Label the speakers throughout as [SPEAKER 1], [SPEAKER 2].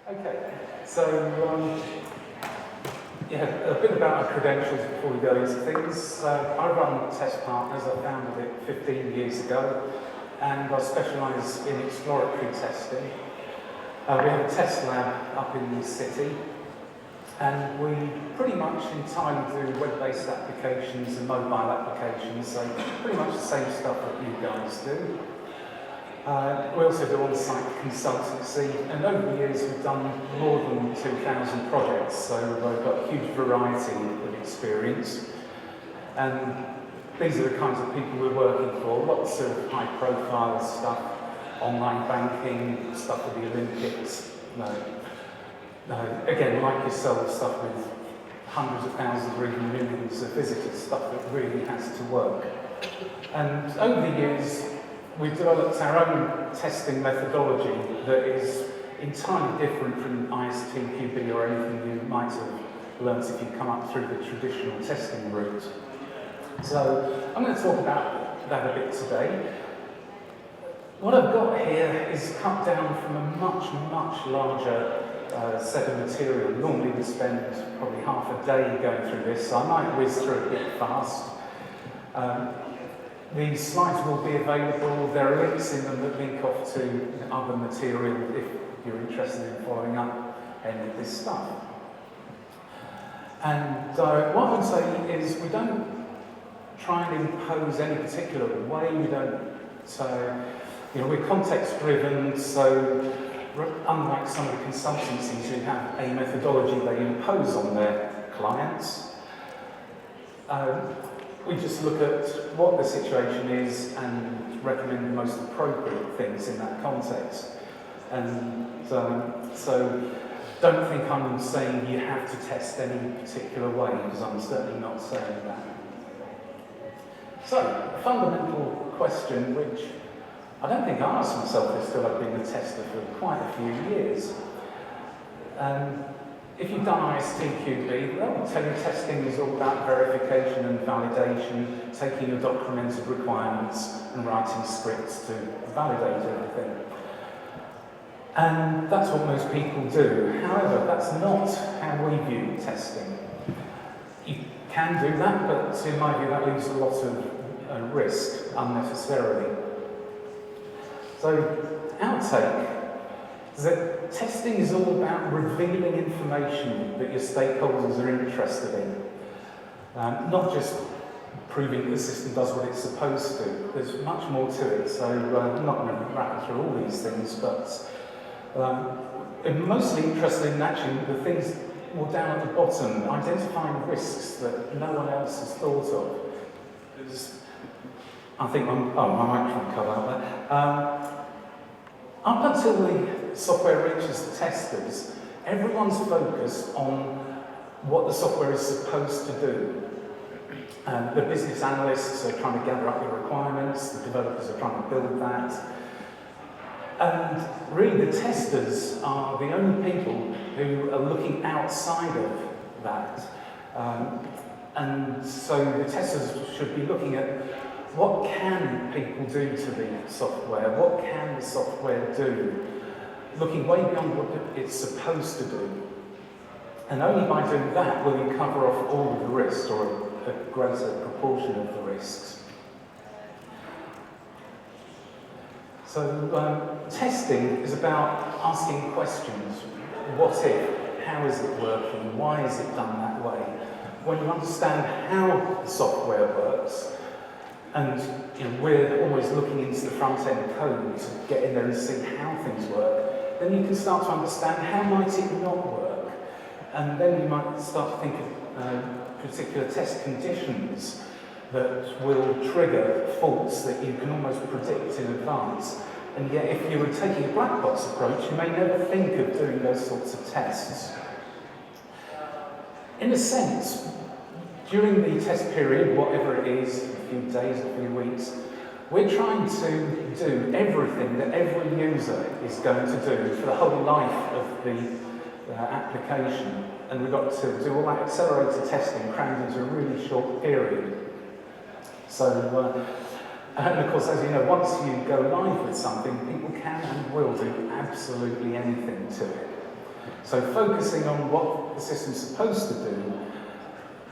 [SPEAKER 1] Okay, so yeah, a bit about our credentials before we go into things. I run Test Partners. I founded it 15 years ago, and I specialise in exploratory testing. We have a test lab up in the city, and we pretty much entirely do web-based applications and mobile applications, so pretty much the same stuff that you guys do. We also do on-site consultancy, and over the years we've done more than 2,000 projects, so we've got a huge variety of experience. And these are the kinds of people we're working for, lots of high-profile stuff, online banking, stuff with the Olympics. Again, like yourself, stuff with hundreds of thousands or even millions of visitors, stuff that really has to work. And over the years, we've developed our own testing methodology that is entirely different from ISTQB or anything you might have learnt if you come up through the traditional testing route. So I'm going to talk about that a bit today. What I've got here is cut down from a much, much larger set of material. Normally we spend probably half a day going through this, so I might whiz through it a bit fast. These slides will be available. There are links in them that link off to other material if you're interested in following up any of this stuff. And what I would say is we don't try and impose any particular way. We don't, we're context driven, so unlike some of the consultancies who have a methodology they impose on their clients, we just look at what the situation is and recommend the most appropriate things in that context. And so don't think I'm saying you have to test any particular way, because I'm certainly not saying that. So, a fundamental question which I don't think I asked myself this till I've been a tester for quite a few years. If you've done ISTQB, they'll tell you testing is all about verification and validation, taking your documented requirements and writing scripts to validate everything. And that's what most people do. However, that's not how we view testing. You can do that, but in my view that leaves a lot of risk unnecessarily. So, outtake. That testing is all about revealing information that your stakeholders are interested in. Not just proving that the system does what it's supposed to. There's much more to it, so I'm not going to rattle through all these things, but I'm mostly interested in actually the things more down at the bottom, identifying risks that no one else has thought of. I think my microphone cut out there. Up until the software reaches the testers, everyone's focused on what the software is supposed to do. The business analysts are trying to gather up the requirements, the developers are trying to build that. And really the testers are the only people who are looking outside of that. And so the testers should be looking at what can people do to the software? What can the software do? Looking way beyond what it's supposed to do. And only by doing that will you cover off all of the risks, or a greater proportion of the risks. So testing is about asking questions. What if? How is it working? Why is it done that way? When you understand how the software works, and we're always looking into the front-end code to get in there and see how things work, then you can start to understand how might it not work. And then you might start to think of particular test conditions that will trigger faults that you can almost predict in advance. And yet, if you were taking a black box approach, you may never think of doing those sorts of tests. In a sense, during the test period, whatever it is, a few days, a few weeks, we're trying to do everything that every user is going to do for the whole life of the application. And we've got to do all that accelerated testing crammed into a really short period. So, and of course, as you know, once you go live with something, people can and will do absolutely anything to it. So focusing on what the system's supposed to do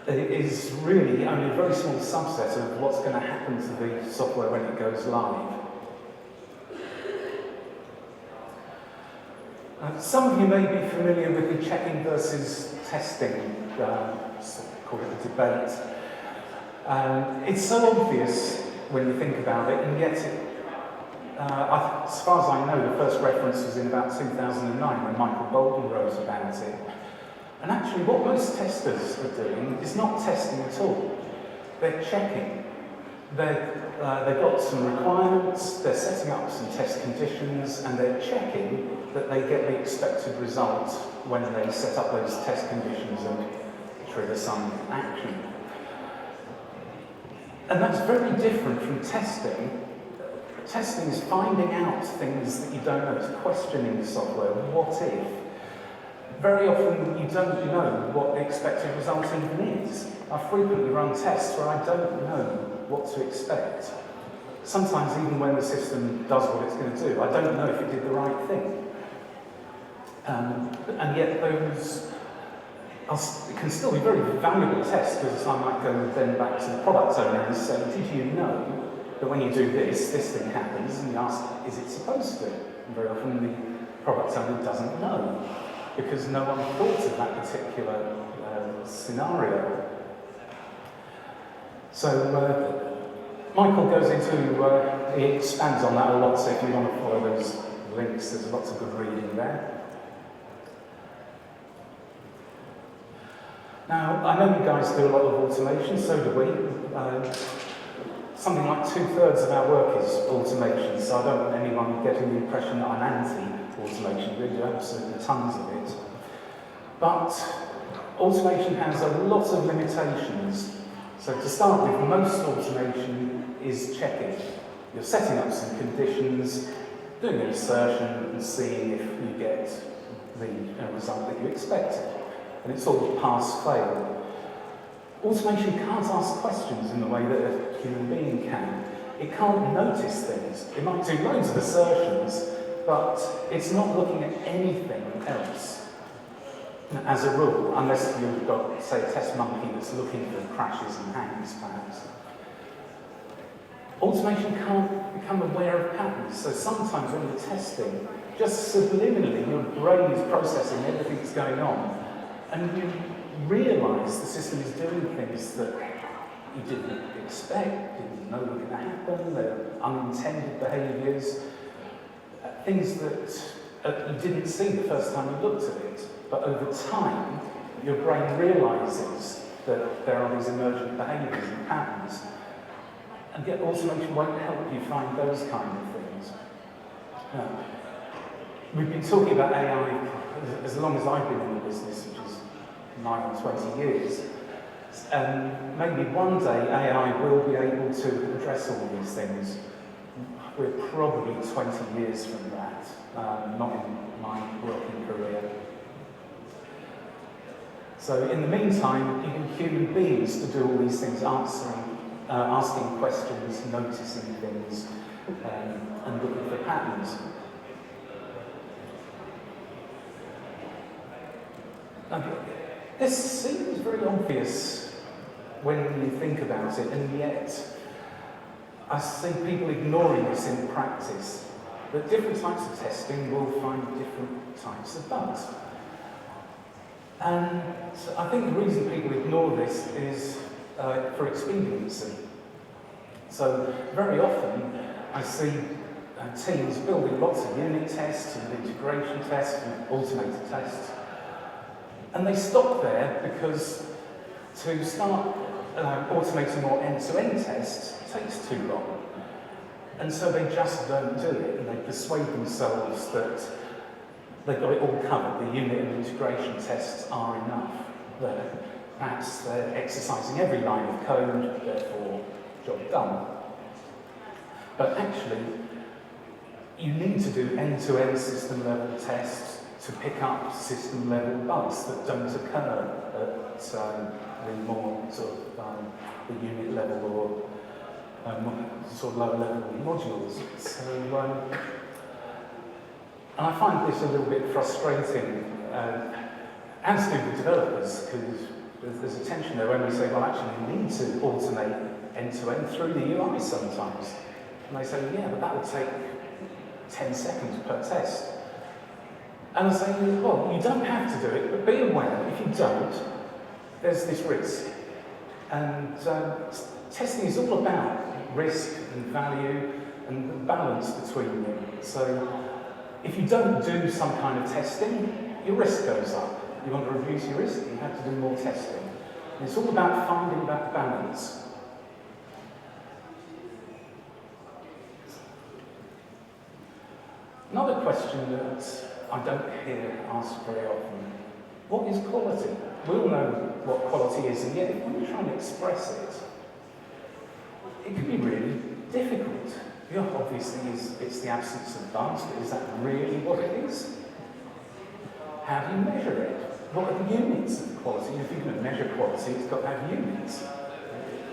[SPEAKER 1] is really only a very small subset of what's going to happen to the software when it goes live. Some of you may be familiar with the checking versus testing, call it a debate. It's so obvious when you think about it, and yet, as far as I know, the first reference was in about 2009 when Michael Bolton wrote about it. And actually, what most testers are doing is not testing at all. They're checking. They've got some requirements, they're setting up some test conditions, and they're checking that they get the expected result when they set up those test conditions and trigger some action. And that's very different from testing. Testing is finding out things that you don't know, it's questioning the software. What if? Very often you don't know what the expected result even is. I frequently run tests where I don't know what to expect. Sometimes even when the system does what it's going to do, I don't know if it did the right thing. And yet those can still be very valuable tests, because I might go then back to the product owner and say, did you know that when you do this, this thing happens? And you ask, is it supposed to? And very often the product owner doesn't know, because no one thought of that particular scenario. So Michael goes into, he expands on that a lot, so if you want to follow those links, there's lots of good reading there. Now, I know you guys do a lot of automation, so do we. Something like 2/3 of our work is automation, so I don't want anyone getting the impression that I'm anti-automation. We do absolutely tons of it. But automation has a lot of limitations. So to start with, most automation is checking. You're setting up some conditions, doing an assertion and seeing if you get the result that you expected. And it's all pass-fail. Automation can't ask questions in the way that a human being can. It can't notice things. It might do loads of assertions, but it's not looking at anything else, as a rule, unless you've got, say, a test monkey that's looking for crashes and hangs, perhaps. Automation can't become aware of patterns, so sometimes when you're testing, just subliminally, your brain is processing everything that's going on, and you realise the system is doing things that you didn't expect, didn't know were going to happen, they're unintended behaviours, things that you didn't see the first time you looked at it. But over time, your brain realises that there are these emergent behaviours and patterns, and yet automation won't help you find those kind of things. Now, we've been talking about AI as long as I've been in the business, which is 9 or 20 years. Maybe one day AI will be able to address all these things. We're probably 20 years from that, not in my working career. So in the meantime, you need human beings to do all these things, asking questions, noticing things, and looking for patterns. This seems very obvious when you think about it, and yet I see people ignoring this in practice. That different types of testing will find different types of bugs. And I think the reason people ignore this is for expediency. So very often I see teams building lots of unit tests and integration tests and automated tests. And they stop there because to start automating more end-to-end tests takes too long. And so they just don't do it, and they persuade themselves that they've got it all covered. The unit and integration tests are enough. Perhaps they're exercising every line of code, therefore, job done. But actually, you need to do end-to-end system-level tests to pick up system-level bugs that don't occur at the more sort of the unit level or sort of lower level modules. So And I find this a little bit frustrating, as do the developers, because there's a tension there when we say, well, actually, you need to automate end-to-end through the UI sometimes. And they say, yeah, but that would take 10 seconds per test. And I say, well, you don't have to do it, but be aware, if you don't, there's this risk. And testing is all about risk and value and the balance between them. So if you don't do some kind of testing, your risk goes up. You want to reduce your risk, you have to do more testing. And it's all about finding that balance. Another question that I don't hear asked very often, what is quality? We all know what quality is, and yet when you try and express it, it can be really difficult. Yeah, obviously, it's the absence of bugs, but is that really what it is? How do you measure it? What are the units of quality? If you're going to measure quality, it's got to have units.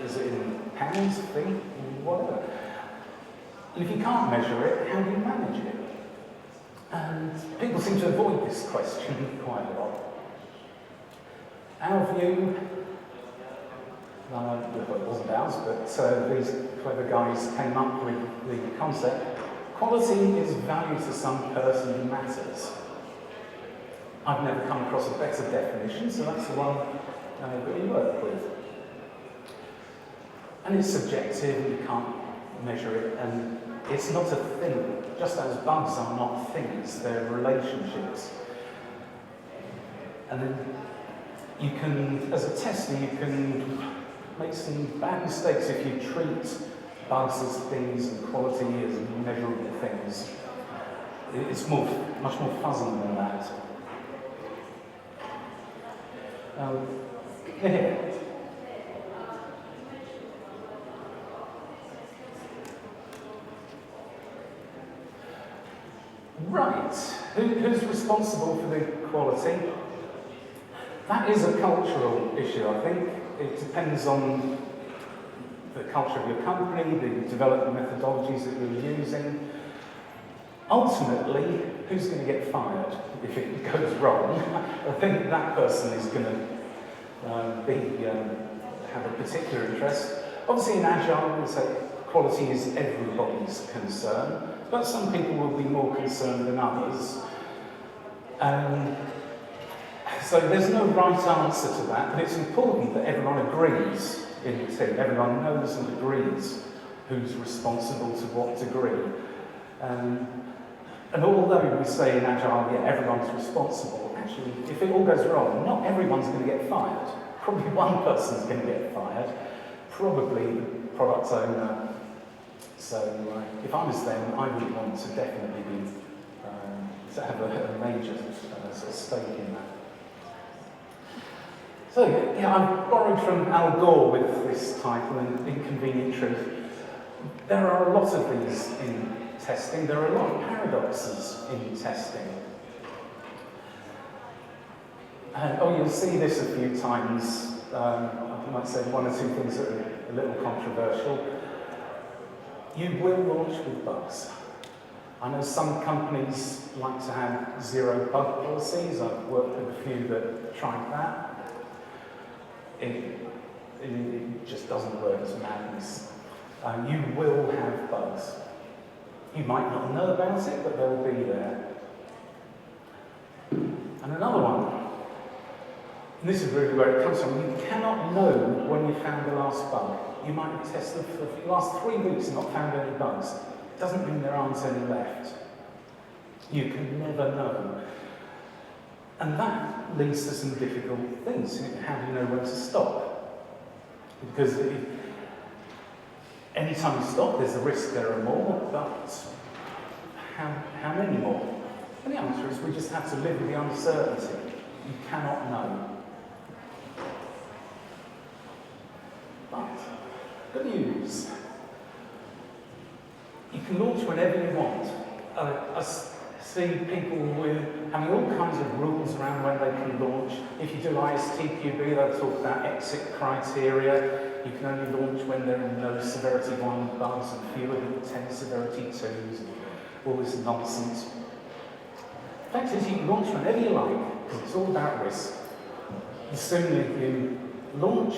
[SPEAKER 1] Is it in pounds, feet, whatever? And if you can't measure it, how do you manage it? And people seem to avoid this question quite a lot. Our view, it wasn't ours, but these clever guys came up with the concept. Quality is value to some person who matters. I've never come across a better definition, so that's the one that we work with. And it's subjective, and you can't measure it, and it's not a thing. Just as bugs are not things, they're relationships. And then you can, as a tester, you can make some bad mistakes if you treat bugs as things and quality as measurable things. It's much more fuzzy than that. Here. Right, who's responsible for the quality? That is a cultural issue, I think. It depends on the culture of your company, the development methodologies that you're using. Ultimately, who's going to get fired if it goes wrong? I think that person is going to have a particular interest. Obviously, in Agile, we say quality is everybody's concern, but some people will be more concerned than others. So there's no right answer to that, but it's important that everyone agrees in the team. Everyone knows and agrees who's responsible to what degree. And although we say in Agile, yeah, everyone's responsible, actually, if it all goes wrong, not everyone's going to get fired. Probably one person's going to get fired, probably the product owner. So if I was them, I would want to definitely be, to have a major sort of stake in that. So yeah, I've borrowed from Al Gore with this title, An Inconvenient Truth. There are a lot of these in testing. There are a lot of paradoxes in testing. You'll see this a few times. I might say one or two things that are a little controversial. You will launch with bugs. I know some companies like to have zero bug policies. I've worked with a few that tried that. It just doesn't work, it's madness. You will have bugs. You might not know about it, but they'll be there. And another one, and this is really where it comes from, you cannot know when you found the last bug. You might have tested for the last 3 weeks and not found any bugs. It doesn't mean there aren't any left. You can never know. And that leads to some difficult things. How do you know when to stop? Because anytime you stop, there's a risk there are more, but how many more? And the answer is we just have to live with the uncertainty. You cannot know. But, good news. You can launch whenever you want. I see people with having all kinds of rules around when they can launch. If you do ISTQB, they'll talk about exit criteria. You can only launch when there are no severity 1 bugs and fewer than 10 severity 2s, and all this nonsense. The fact is, you can launch whenever you like, because it's all about risk. The sooner you launch,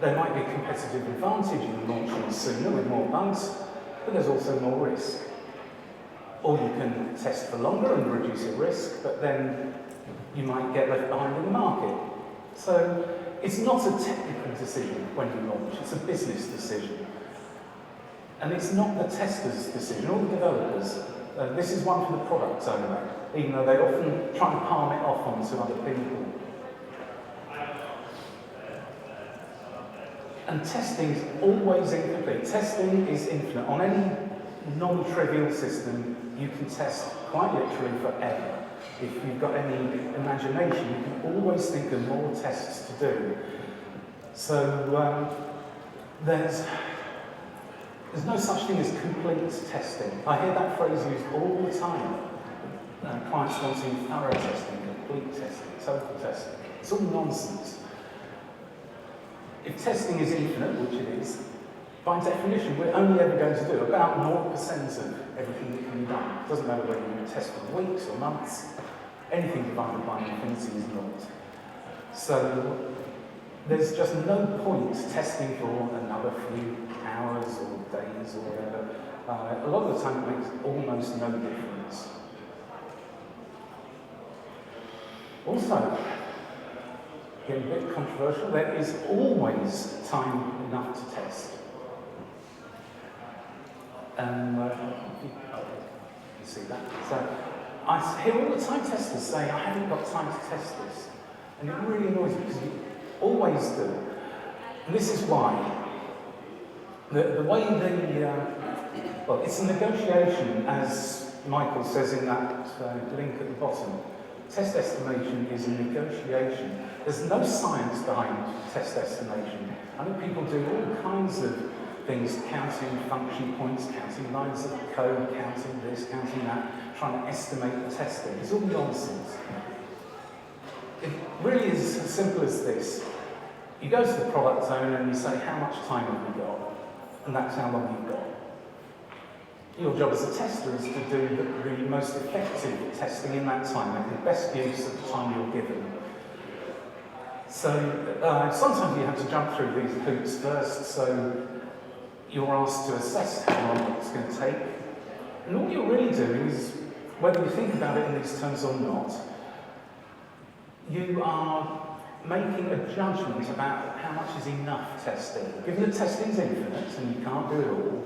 [SPEAKER 1] there might be a competitive advantage in launching sooner with more bugs, but there's also more risk. Or you can test for longer and reduce your risk, but then you might get left behind in the market. So it's not a technical decision when you launch, it's a business decision. And it's not the tester's decision, or the developers. This is one for the product owner, even though they often try to palm it off onto other people. And testing is always incomplete. Testing is infinite. On any non-trivial system, you can test quite literally forever. If you've got any imagination, you can always think of more tests to do. So there's no such thing as complete testing. I hear that phrase used all the time. Clients wanting thorough testing, complete testing, total testing. It's all nonsense. If testing is infinite, which it is, by definition, we're only ever going to do about 0% of everything that can be done. It doesn't matter whether you test for weeks or months. Anything divided by infinity is naught. So there's just no point testing for another few hours or days or whatever. A lot of the time it makes almost no difference. Also, getting a bit controversial, there is always time enough to test. You see that? So I hear all the time testers say, I haven't got time to test this. And it really annoys me because you always do. And this is why. The way well, it's a negotiation, as Michael says in that link at the bottom. Test estimation is a negotiation. There's no science behind test estimation. I know people do all kinds of things, counting function points, counting lines of code, counting this, counting that, trying to estimate the testing. It's all nonsense. It really is as simple as this. You go to the product owner and you say, how much time have we got? And that's how long you've got. Your job as a tester is to do the most effective testing in that time, make the best use of the time you're given. So sometimes you have to jump through these hoops first, so you're asked to assess how long it's going to take. And all you're really doing is, whether you think about it in these terms or not, you are making a judgment about how much is enough testing. Given that testing is infinite and you can't do it all,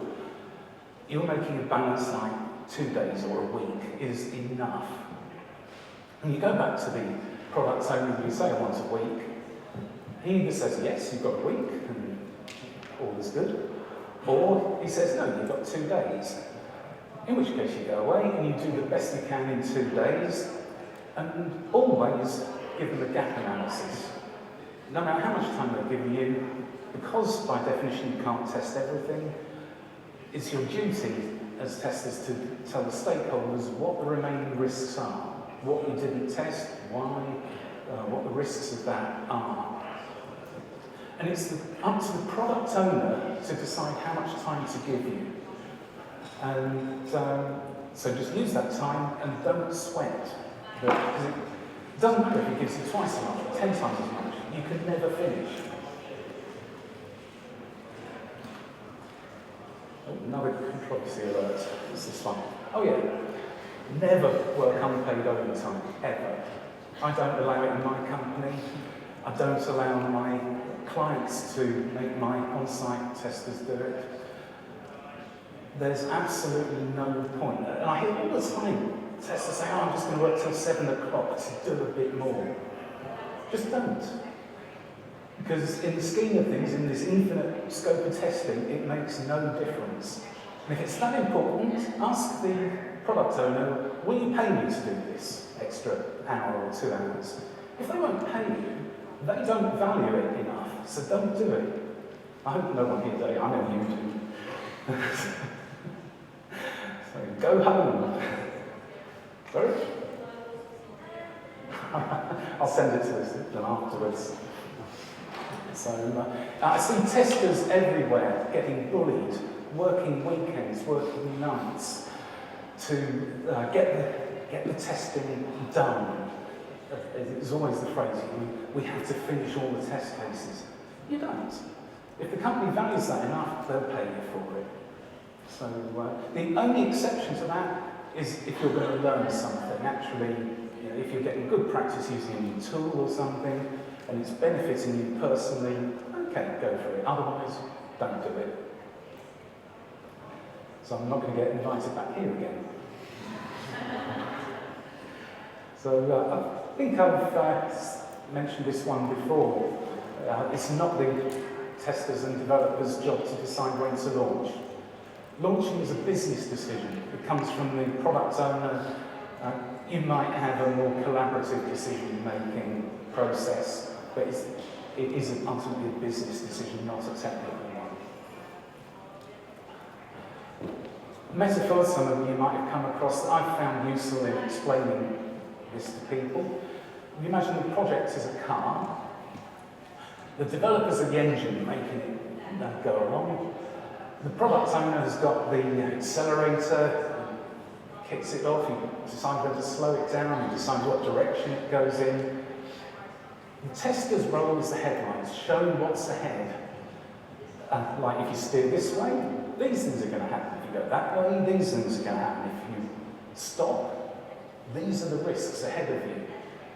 [SPEAKER 1] you're making a balance like 2 days or a week is enough. And you go back to the product owner and you say, I want a week. He either says, yes, you've got a week, and all is good. Or he says, no, you've got 2 days. In which case you go away and you do the best you can in 2 days, and always give them a gap analysis. No matter how much time they're giving you, because by definition you can't test everything, it's your duty as testers to tell the stakeholders what the remaining risks are, what you didn't test, why, what the risks of that are. And it's up to the product owner to decide how much time to give you. And so just use that time and don't sweat. Because it doesn't matter if it gives you twice as much, 10 times as much. You can never finish. Oh, another controversy alert. This is fun. Oh yeah, never work unpaid overtime, ever. I don't allow it in my company. I don't allow my clients to make my on-site testers do it. There's absolutely no point. And I hear all the time testers say, oh, I'm just going to work till 7 o'clock to do a bit more. Just don't. Because in the scheme of things, in this infinite scope of testing, it makes no difference. And if it's that important, ask the product owner, will you pay me to do this extra hour or 2 hours? If they won't pay you, they don't value it enough, so don't do it. I hope no one here today, I know you do. So go home. Sorry? I'll send it to them afterwards. So I see testers everywhere getting bullied, working weekends, working nights to get get the testing done. It's always the phrase, we have to finish all the test cases. You don't. If the company values that enough, they'll pay you for it. So the only exception to that is if you're going to learn something. Actually, if you're getting good practice using a new tool or something, and it's benefiting you personally, okay, go for it. Otherwise, don't do it. So I'm not going to get invited back here again. So I think I've mentioned this one before. It's not the testers and developers' job to decide when to launch. Launching is a business decision. It comes from the product owner. You might have a more collaborative decision-making process, but it isn't ultimately a business decision, not a technical one. Metaphors, some of you might have come across, that I've found useful in explaining this to people. You imagine the project as a car. The developers are the engine making it go along. The product owner has got the accelerator, kicks it off, you decide whether to slow it down, you decide what direction it goes in. The tester's role is the headlights, showing what's ahead. Like if you steer this way, these things are going to happen. If you go that way, these things are going to happen. If you stop, these are the risks ahead of you.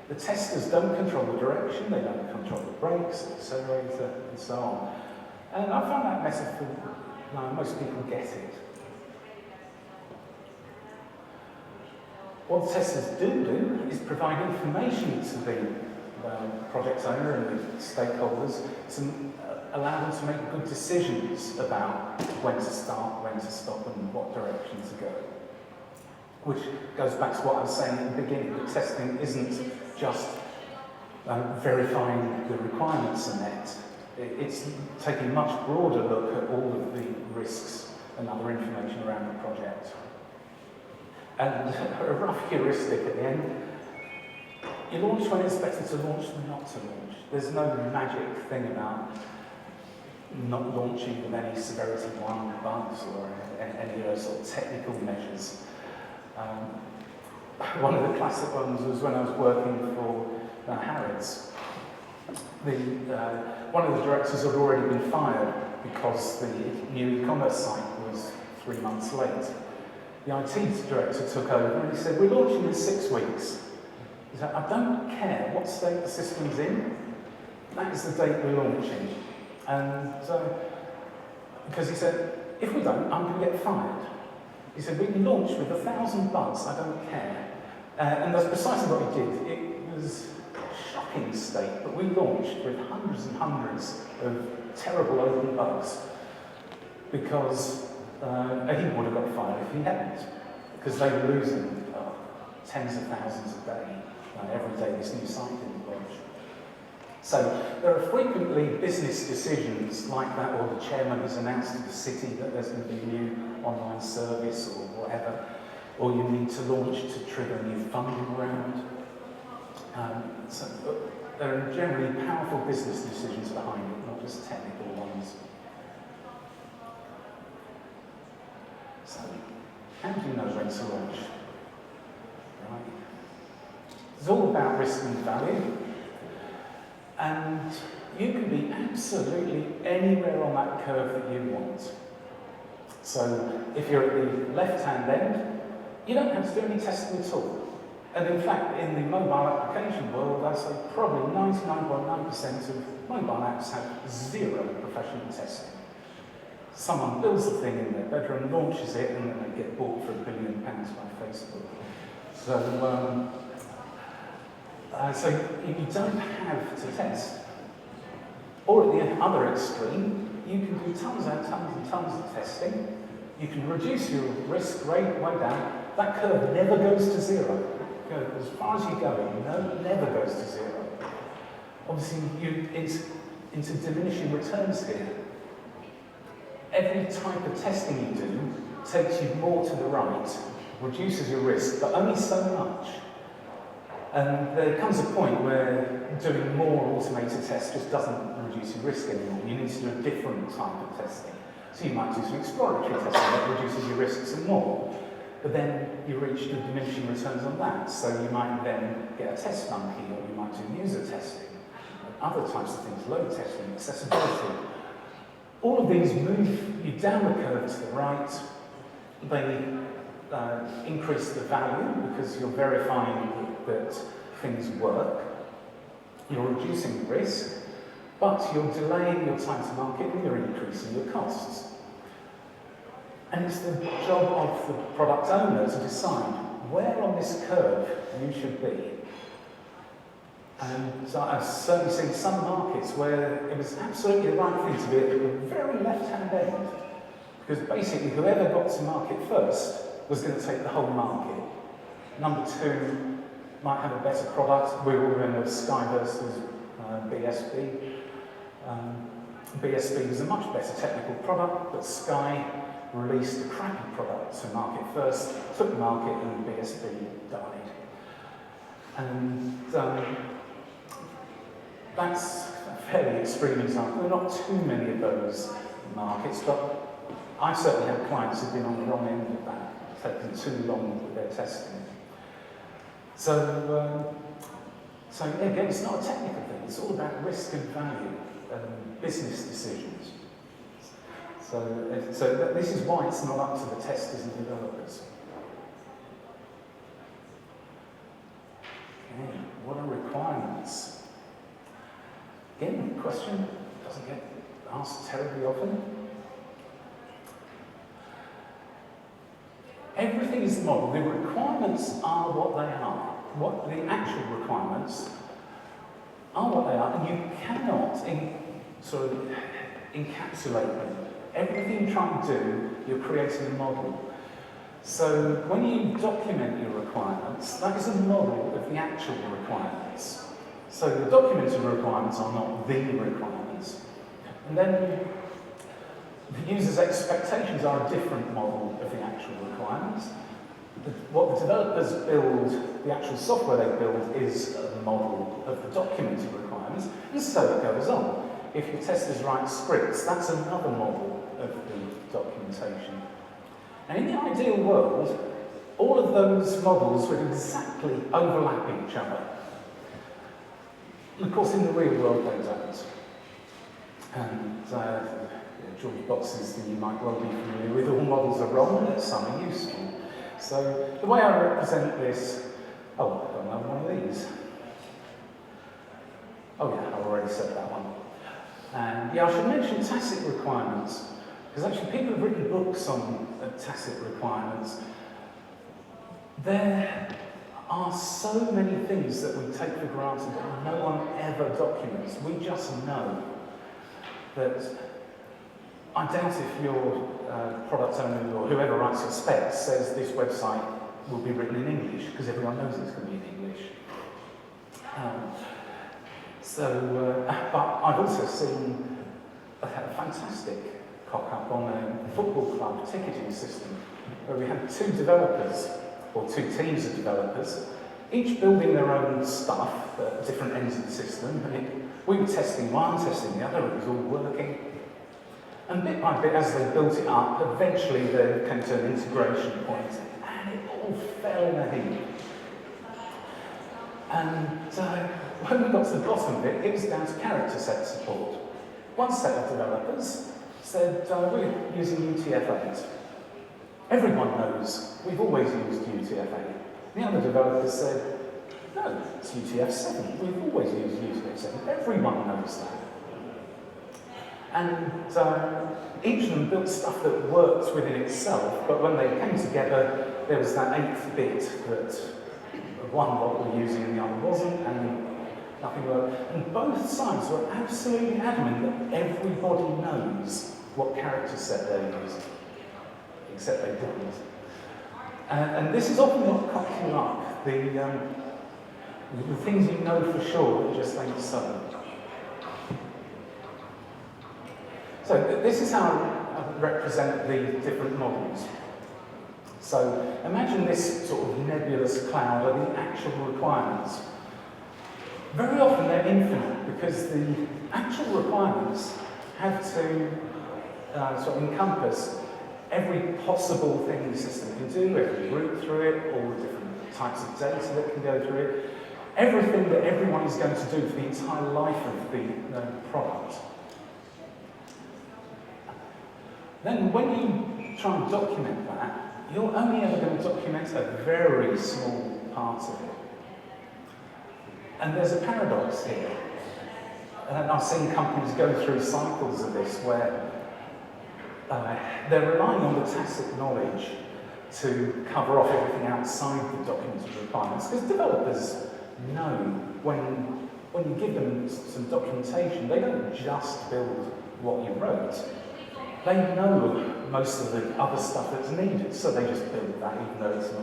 [SPEAKER 1] The testers don't control the direction, they don't control the brakes, the accelerator, and so on. And I found that metaphor, most people get it. What testers do is provide information to the project owner and the stakeholders to allow them to make good decisions about when to start, when to stop, and what direction to go. Which goes back to what I was saying at the beginning, that testing isn't just verifying the requirements are met. It's taking a much broader look at all of the risks and other information around the project. And a rough heuristic at the end, you launch when it's better to launch than not to launch. There's no magic thing about not launching with any severity 1 bugs or any of those sort of technical measures. One of the classic ones was when I was working for Harrods. One of the directors had already been fired because the new e-commerce site was 3 months late. The IT director took over and he said, "We're launching in 6 weeks." He said, "I don't care what state the system's in, that is the date we're launching." And because he said, "If we don't, I'm going to get fired." He said, "We can launch with 1,000 bugs, I don't care." And that's precisely what he did. It was a shocking state, but we launched with hundreds and hundreds of terrible open bugs because he would have got fired if he hadn't, because they were losing tens of thousands a day, every day this new site didn't launch. So there are frequently business decisions like that, or the chairman has announced to the city that there's going to be a new online service or whatever, or you need to launch to trigger a new funding round. So there are generally powerful business decisions behind it, not just technical ones. So, how do you know when to launch? Right. It's all about risk and value. And you can be absolutely anywhere on that curve that you want. So, if you're at the left-hand end, you don't have to do any testing at all. And in fact, in the mobile application world, I'd say probably 99.9% of mobile apps have zero professional testing. Someone builds the thing in their bedroom, launches it, and then they get bought for £1 billion by Facebook. So you don't have to test. Or at the other extreme, you can do tons and tons and tons of testing. You can reduce your risk rate way down. That curve never goes to zero. As far as you go, it never goes to zero. Obviously, it's into diminishing returns here. Every type of testing you do takes you more to the right, reduces your risk, but only so much. And there comes a point where doing more automated tests just doesn't reduce your risk anymore. You need to do a different type of testing. So you might do some exploratory testing that reduces your risk some more. But then you reach the diminishing returns on that. So you might then get a test monkey, or you might do user testing, other types of things, load testing, accessibility. All of these move you down the curve to the right. They increase the value because you're verifying that things work. You're reducing risk, but you're delaying your time to market and you're increasing your costs. And it's the job of the product owner to decide where on this curve you should be. And so I've certainly seen some markets where it was absolutely the right thing to be at the very left-hand end, because basically whoever got to market first was going to take the whole market. Number two might have a better product. We were in a Sky versus BSB. BSB was a much better technical product, but Sky released a crappy product to market first, took the market, and BSB died. And that's a fairly extreme example. There are not too many of those markets, but I've certainly had clients who've been on the wrong end of that, taking too long with their testing. So again, it's not a technical thing. It's all about risk and value and business decisions. So this is why it's not up to the testers and developers. Okay, what are requirements? Again, the question doesn't get asked terribly often. Everything is the model. The requirements are what they are. What the actual requirements are what they are, and you cannot sort of encapsulate them. Everything you try and do, you're creating a model. So when you document your requirements, that is a model of the actual requirements. So the documented requirements are not the requirements. And then the user's expectations are a different model of the actual requirements. What the developers build, the actual software they build, is a model of the documented requirements, and so it goes on. If your testers write scripts, that's another model of the documentation. And in the ideal world, all of those models would exactly overlap each other. And of course, in the real world, they don't. And George Box's thing you might well be familiar with, all models are wrong, but some are useful. So the way I represent this, I've got another one of these. Oh yeah, I've already said that one. And yeah, I should mention tacit requirements, because actually people have written books on tacit requirements. There are so many things that we take for granted that no one ever documents. We just know that. I doubt if your product owner or whoever writes your specs says this website will be written in English, because everyone knows it's going to be in English. But I've also seen a fantastic cock-up on a football club ticketing system, where we had two developers, or two teams of developers, each building their own stuff at different ends of the system. And we were testing one, testing the other, it was all working. And bit by bit, as they built it up, eventually they came to an integration point, and it all fell in a heap. And when we got to the bottom of it, it was down to character set support. One set of developers said, we're using UTF-8. Everyone knows we've always used UTF-8. The other developer said, no, it's UTF-7. We've always used UTF-7. Everyone knows that. And each of them built stuff that worked within itself, but when they came together, there was that 8th bit that one lot were using and the other wasn't, and nothing worked. And both sides were absolutely adamant that everybody knows what character set they're using, except they didn't. And this is often what cocks you up, the things you know for sure that just ain't so. So this is how I represent the different models. So imagine this sort of nebulous cloud are the actual requirements. Very often they're infinite, because the actual requirements have to sort of encompass every possible thing the system can do, every route through it, all the different types of data that can go through it, everything that everyone is going to do for the entire life of the product. Then when you try and document that, you're only ever going to document a very small part of it. And there's a paradox here. And I've seen companies go through cycles of this where they're relying on the tacit knowledge to cover off everything outside the documented requirements, because developers know when you give them some documentation, they don't just build what you wrote. They know most of the other stuff that's needed, so they just build that even though it's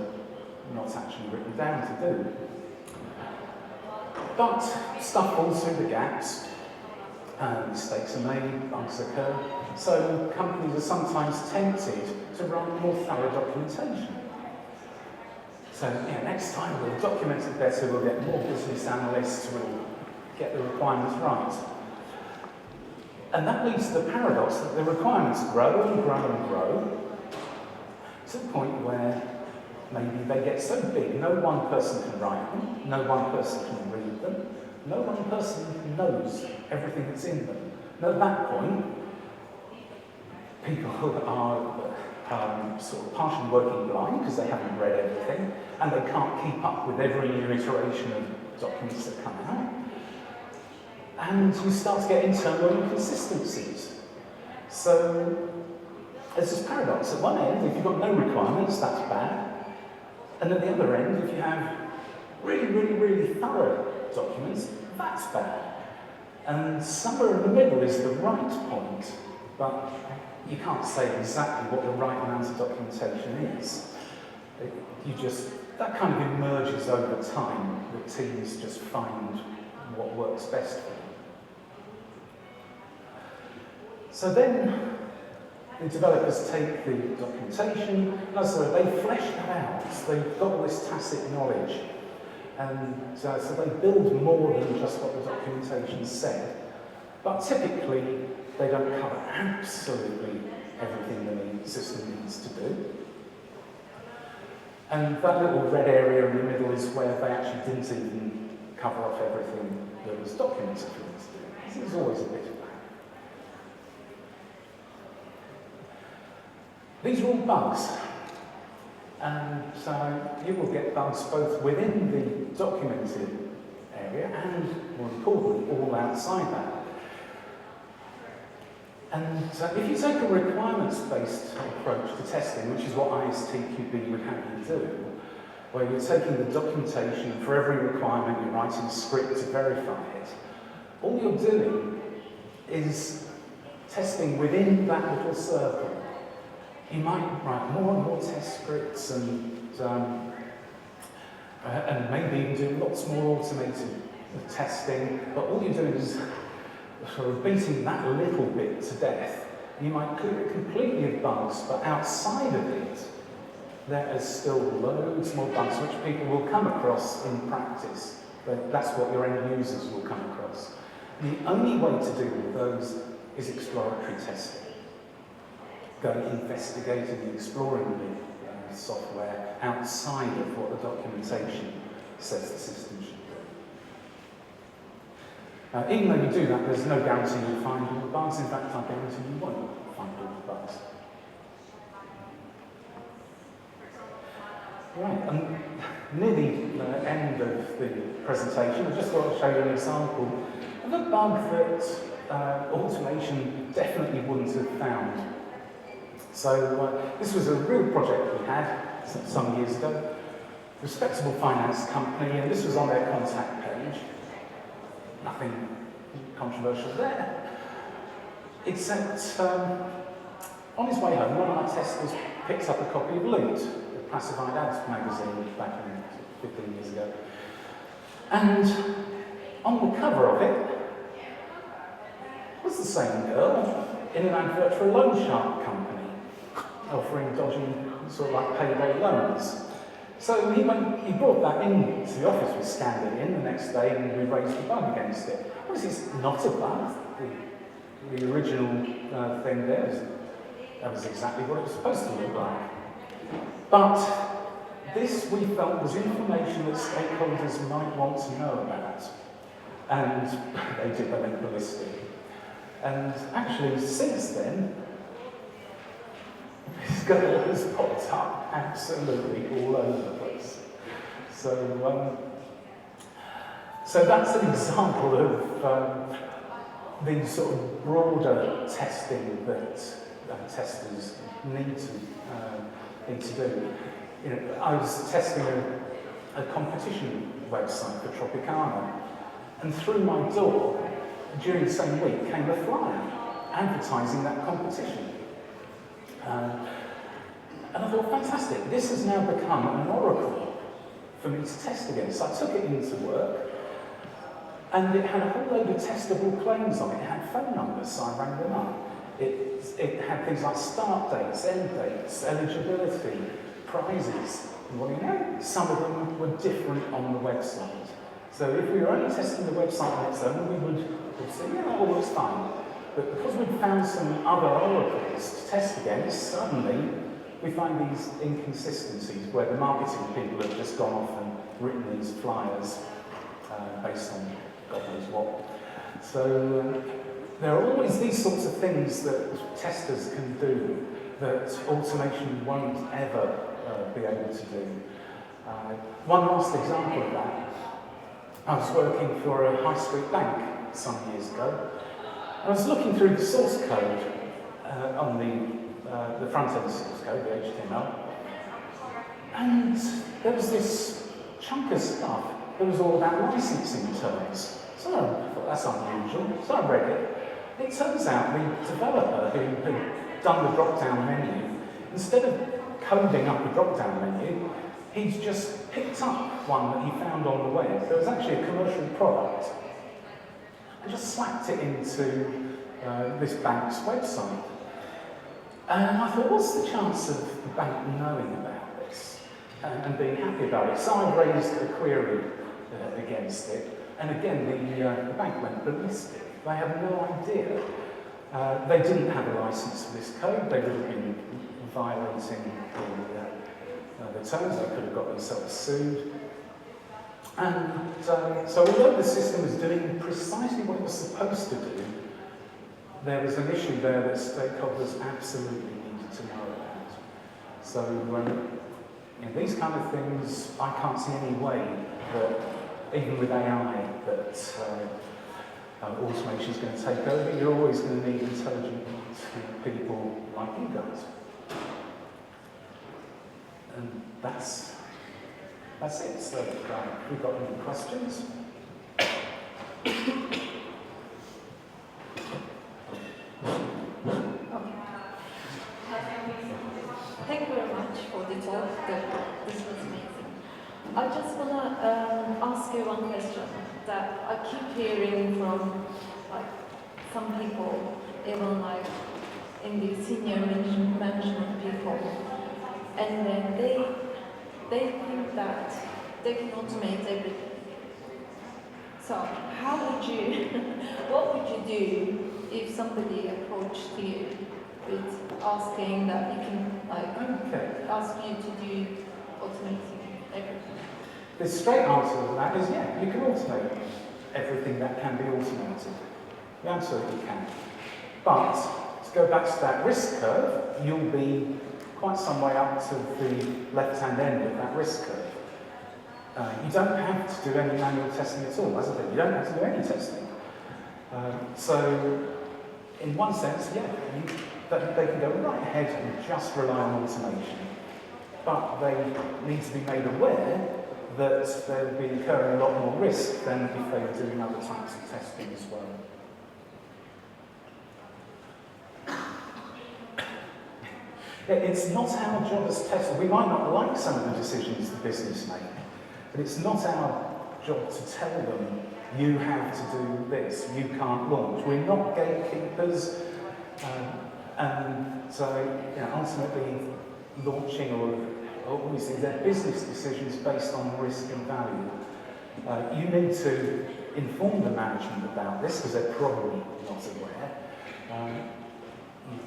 [SPEAKER 1] not actually written down to do. But stuff falls through the gaps, mistakes are made, bugs occur, so companies are sometimes tempted to write more thorough documentation. So next time we'll document it better, we'll get more business analysts, we'll get the requirements right. And that leads to the paradox that the requirements grow and grow and grow to the point where maybe they get so big, no one person can write them, no one person can read them, no one person knows everything that's in them. And at that point, people are sort of partially working blind because they haven't read everything, and they can't keep up with every new iteration of documents that come out. And you start to get internal inconsistencies. So there's this paradox. At one end, if you've got no requirements, that's bad. And at the other end, if you have really, really, really thorough documents, that's bad. And somewhere in the middle is the right point, but you can't say exactly what the right amount of documentation is. That kind of emerges over time. The teams just find what works best for them. So then the developers take the documentation, and as I said, they flesh that out. They've got all this tacit knowledge. And so they build more than just what the documentation said. But typically, they don't cover absolutely everything the system needs to do. And that little red area in the middle is where they actually didn't even cover off everything that was documented for them to do. There's always a bit of that. These are all bugs. And so you will get bugs both within the documented area and, more importantly, all outside that. And if you take a requirements-based approach to testing, which is what ISTQB would have you do, where you're taking the documentation and for every requirement you're writing a script to verify it, all you're doing is testing within that little circle. You might write more and more test scripts and maybe even do lots more automated testing, but all you're doing is sort of beating that little bit to death. You might clear it completely of bugs, but outside of it, there is still loads more bugs which people will come across in practice. That's what your end users will come across. The only way to deal with those is exploratory testing. Going investigating and exploring the software outside of what the documentation says the system should do. Even though you do that, there's no guarantee you'll find all the bugs. In fact, I guarantee you won't find all the bugs. Right, and near the end of the presentation, I just thought I'd show you an example of a bug that automation definitely wouldn't have found. So this was a real project we had some years ago. Respectable finance company, and this was on their contact page. Nothing controversial there. Except on his way home, one of our testers picked up a copy of Loot, the classified ads magazine back in 15 years ago. And on the cover of it was the same girl in an advert for a loan shark company, offering dodgy, sort of like payday loans. So he brought that into the office, we scanned it in the next day, and we raised the bug against it. Obviously, it's not a bug. The original thing there is That was exactly what it was supposed to look like. But this, we felt, was information that stakeholders might want to know about. And they did, they went ballistic. And actually, since then, this girl has popped up absolutely all over the place. So that's an example of the sort of broader testing that testers need to do. You know, I was testing a competition website for Tropicana, and through my door, during the same week, came a flyer advertising that competition. And I thought, fantastic, this has now become an oracle for me to test against. So I took it into work, and it had a whole load of testable claims on it. It had phone numbers, so I rang them up. It had things like start dates, end dates, eligibility, prizes. And what do you know? Some of them were different on the website. So if we were only testing the website on its own, we would say, yeah, that all looks fine. But because we'd found some other oracles to test against, suddenly we find these inconsistencies where the marketing people have just gone off and written these flyers based on God knows what. So there are always these sorts of things that testers can do that automation won't ever be able to do. One last example of that, I was working for a high street bank some years ago. I was looking through the source code on the front-end source code, the HTML, and there was this chunk of stuff that was all about licensing terms. So I thought, that's unusual. So I read it. It turns out the developer who had done the drop-down menu, instead of coding up a drop-down menu, he'd just picked up one that he found on the web. There was actually a commercial product, and just slapped it into this bank's website. And I thought, what's the chance of the bank knowing about this and being happy about it? So I raised a query against it, and again, the bank went ballistic. They had no idea. They didn't have a license for this code. They would have been violating the terms. They could have got themselves sued. And so although the system was doing precisely what it was supposed to do, there was an issue there that stakeholders absolutely needed to know about. So in these kind of things, I can't see any way that, even with AI, that automation is going to take over. You're always going to need intelligent people like you guys. And that's it. So if we've got any questions?
[SPEAKER 2] Thank you very much for the talk. This was amazing. I just want to ask you one question that I keep hearing from some people, even in the senior management people, and then they think that they can automate everything. So what would you do if somebody approached you with asking that you can ask you to do automating everything?
[SPEAKER 1] The straight answer to that is yeah, you can automate everything that can be automated. You absolutely can. But to go back to that risk curve, you'll be quite some way up to the left-hand end of that risk curve. You don't have to do any manual testing at all, as I said. You don't have to do any testing. So, in one sense, yeah, they can go right ahead and just rely on automation. But they need to be made aware that they'll be incurring a lot more risk than if they were doing other types of testing as well. It's not our job as testers. We might not like some of the decisions the business make, but it's not our job to tell them, you have to do this, you can't launch. We're not gatekeepers, and so ultimately launching or these things, they're business decisions based on risk and value. You need to inform the management about this because they're probably not aware.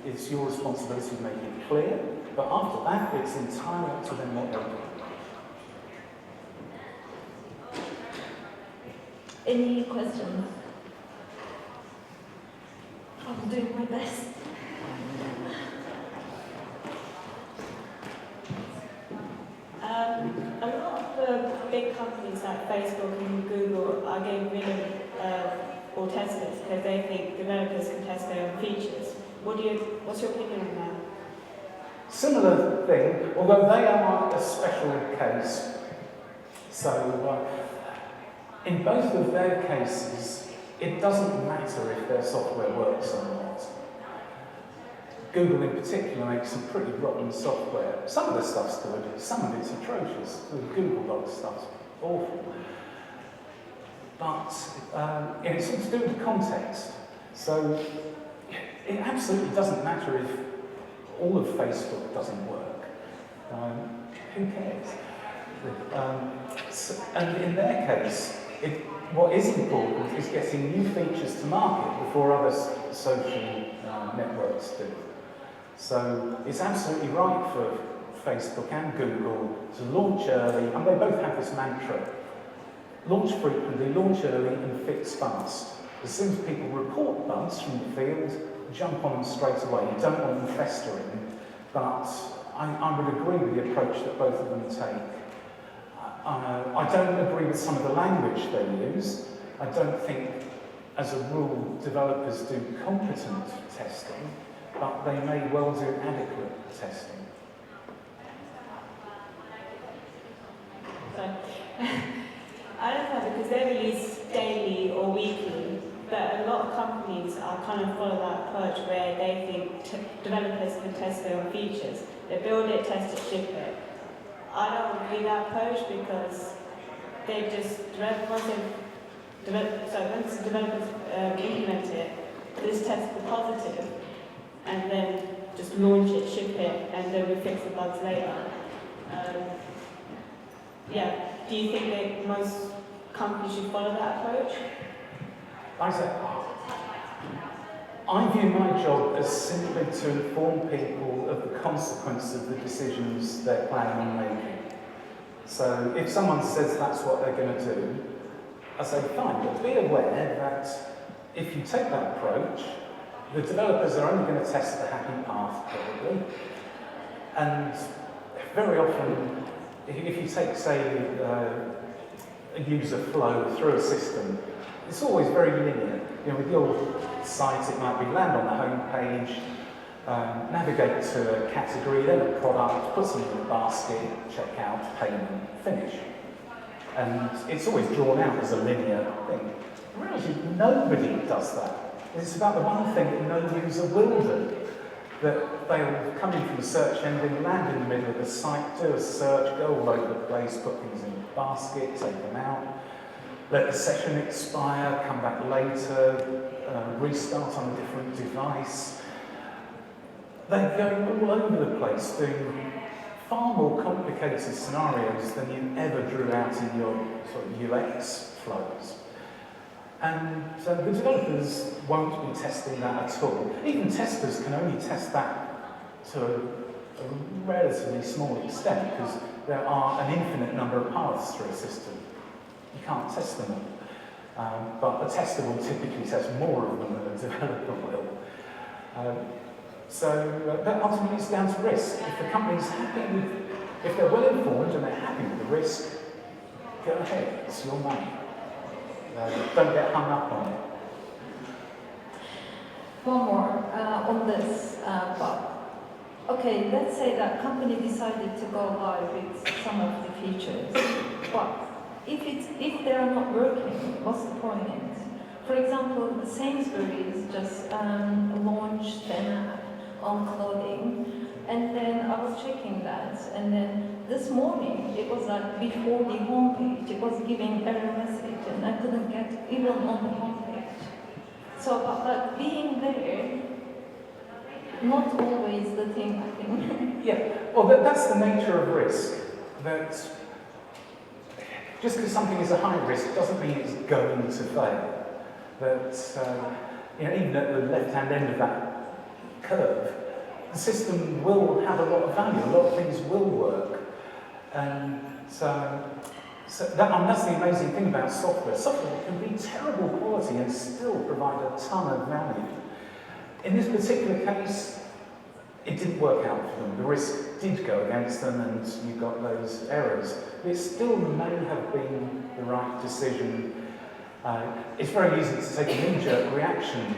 [SPEAKER 1] It's your responsibility to make it clear, but after that, it's entirely up to them what they do.
[SPEAKER 2] Any questions? I'm doing my best.
[SPEAKER 3] A lot of the big companies like Facebook and Google are getting rid of all testers because they think developers can test their own features. What's your opinion on that?
[SPEAKER 1] Similar thing, although they are a special case. So, in both of their cases, it doesn't matter if their software works or not. Google in particular makes some pretty rotten software. Some of the stuff's good, some of it's atrocious. The Google Docs stuff's awful. But it's all to do with context. So it absolutely doesn't matter if all of Facebook doesn't work. Who cares? And in their case, what is important is getting new features to market before other social networks do. So it's absolutely right for Facebook and Google to launch early, and they both have this mantra: launch frequently, launch early, and fix fast. As soon as people report bugs from the field, jump on them straight away. You don't want them festering, but I would agree with the approach that both of them take. I don't agree with some of the language they use. I don't think, as a rule, developers do competent testing, but they may well do adequate testing.
[SPEAKER 3] So, I don't know, because they release daily or weekly, but a lot of companies are kind of follow that approach where they think developers can test their own features. They build it, test it, ship it. I don't agree with that approach because they just, once the developers implement it, this test the positive, and then just launch it, ship it, and then we fix the bugs later. Yeah, do you think that most companies should follow that approach?
[SPEAKER 1] I view my job as simply to inform people of the consequence of the decisions they're planning on making. So if someone says that's what they're going to do, I say fine, but be aware that if you take that approach, the developers are only going to test the happy path, probably. And very often, if you take, say, a user flow through a system, it's always very linear. You know, with your site, it might be land on the home page, navigate to a category, then a product, put something in the basket, check out, payment, finish. And it's always drawn out as a linear thing. Really, nobody does that. It's about the one thing that no user will do. That they'll come in from the search engine, land in the middle of the site, do a search, go all over the place, put things in the basket, take them out, let the session expire, come back later, restart on a different device. They're going all over the place, doing far more complicated scenarios than you ever drew out in your sort of UX flows. And the developers won't be testing that at all. Even testers can only test that to a relatively small extent because there are an infinite number of paths through a system. You can't test them all. But a tester will typically test more of them than a developer will. But ultimately it's down to risk. If the company's happy with, if they're well informed and they're happy with the risk, go ahead, it's your money. Don't get hung up on it.
[SPEAKER 2] One more on this part. Okay, let's say that company decided to go live with some of the features, but if they are not working, what's the point? For example, Sainsbury's just launched an app on clothing, and then I was checking that, and then this morning it was like before the homepage, it was giving error message, and I couldn't get even on the homepage. So, but like being there, not always the thing, I think.
[SPEAKER 1] Yeah, well, that's the nature of risk. That just because something is a high risk doesn't mean it's going to fail. That even at the left-hand end of that curve, the system will have a lot of value, a lot of things will work. And that's the amazing thing about software. Software can be terrible quality and still provide a ton of value. In this particular case, it didn't work out for them. The risk did go against them and you got those errors. But it still may have been the right decision. It's very easy to take a knee-jerk reaction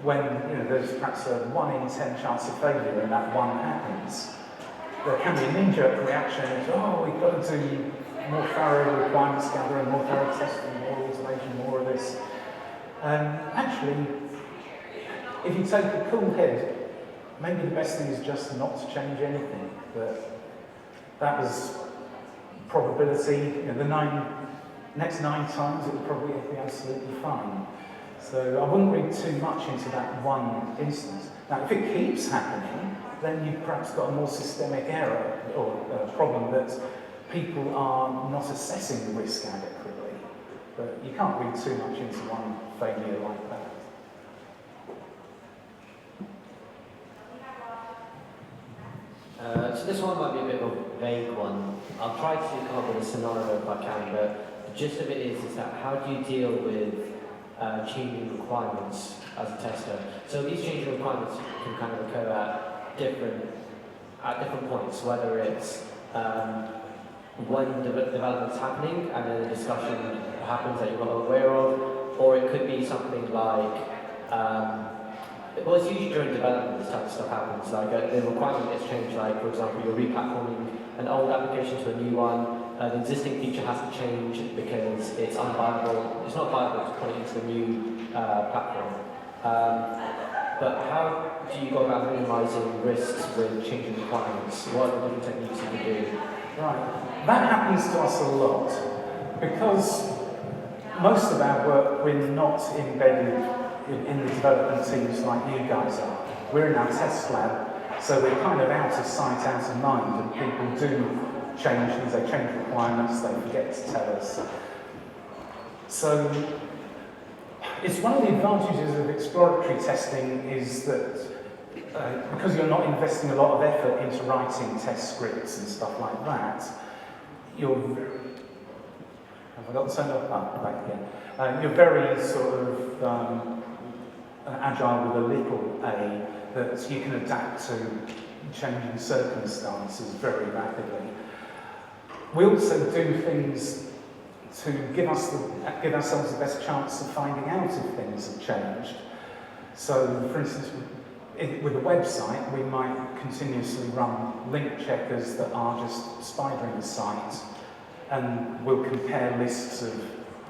[SPEAKER 1] when there's perhaps a 1 in 10 chance of failure and that one happens. There can be a knee-jerk reaction, we've got to do more thorough requirements gathering, more thorough testing, more automation, more of this. Actually, if you take a cool head, maybe the best thing is just not to change anything. But that was probability. The next 9 times it would probably be absolutely fine. So I wouldn't read too much into that one instance. Now, if it keeps happening, then you've perhaps got a more systemic error or a problem that people are not assessing the risk adequately. But you can't read too much into one failure like that.
[SPEAKER 4] So this one might be a bit of a vague one. I'll try to come up with a scenario if I can, but the gist of it is that how do you deal with changing requirements as a tester? So these changing requirements can kind of occur at different points, whether it's when development's happening and then a discussion happens that you're not aware of, or it could be something like well, it's usually during development this type of stuff happens, like the requirement gets changed, like for example you're replatforming an old application to a new one, the existing feature has to change because it's unviable, it's not viable to put it into the new platform. But how do you go about minimizing risks with changing requirements? What are the different techniques you can do?
[SPEAKER 1] Right, that happens to us a lot because most of our work we're not embedded in the development teams like you guys are. We're in our test lab, so we're kind of out of sight, out of mind, and people do change things, they change requirements, they forget to tell us. So it's one of the advantages of exploratory testing is that because you're not investing a lot of effort into writing test scripts and stuff like that, you're have I got the sound up? Oh, back again. You're very sort of agile with a little a, that you can adapt to changing circumstances very rapidly. We also do things to give ourselves the best chance of finding out if things have changed. So, for instance, with a website, we might continuously run link checkers that are just spidering the site, and we'll compare lists of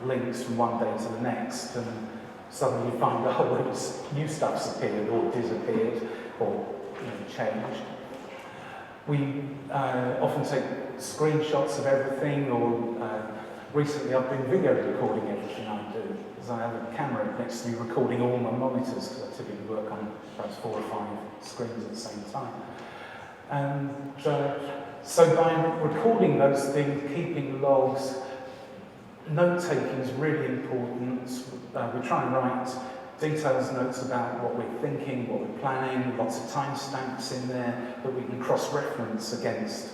[SPEAKER 1] links from one day to the next, and suddenly you find a whole load of new stuff's appeared or disappeared or changed. We often take screenshots of everything, or recently I've been video recording everything I do, because I have a camera next to me recording all my monitors, because I typically work on perhaps 4 or 5 screens at the same time. And so by recording those things, keeping logs, note-taking is really important. We try and write detailed notes about what we're thinking, what we're planning, lots of timestamps in there that we can cross-reference against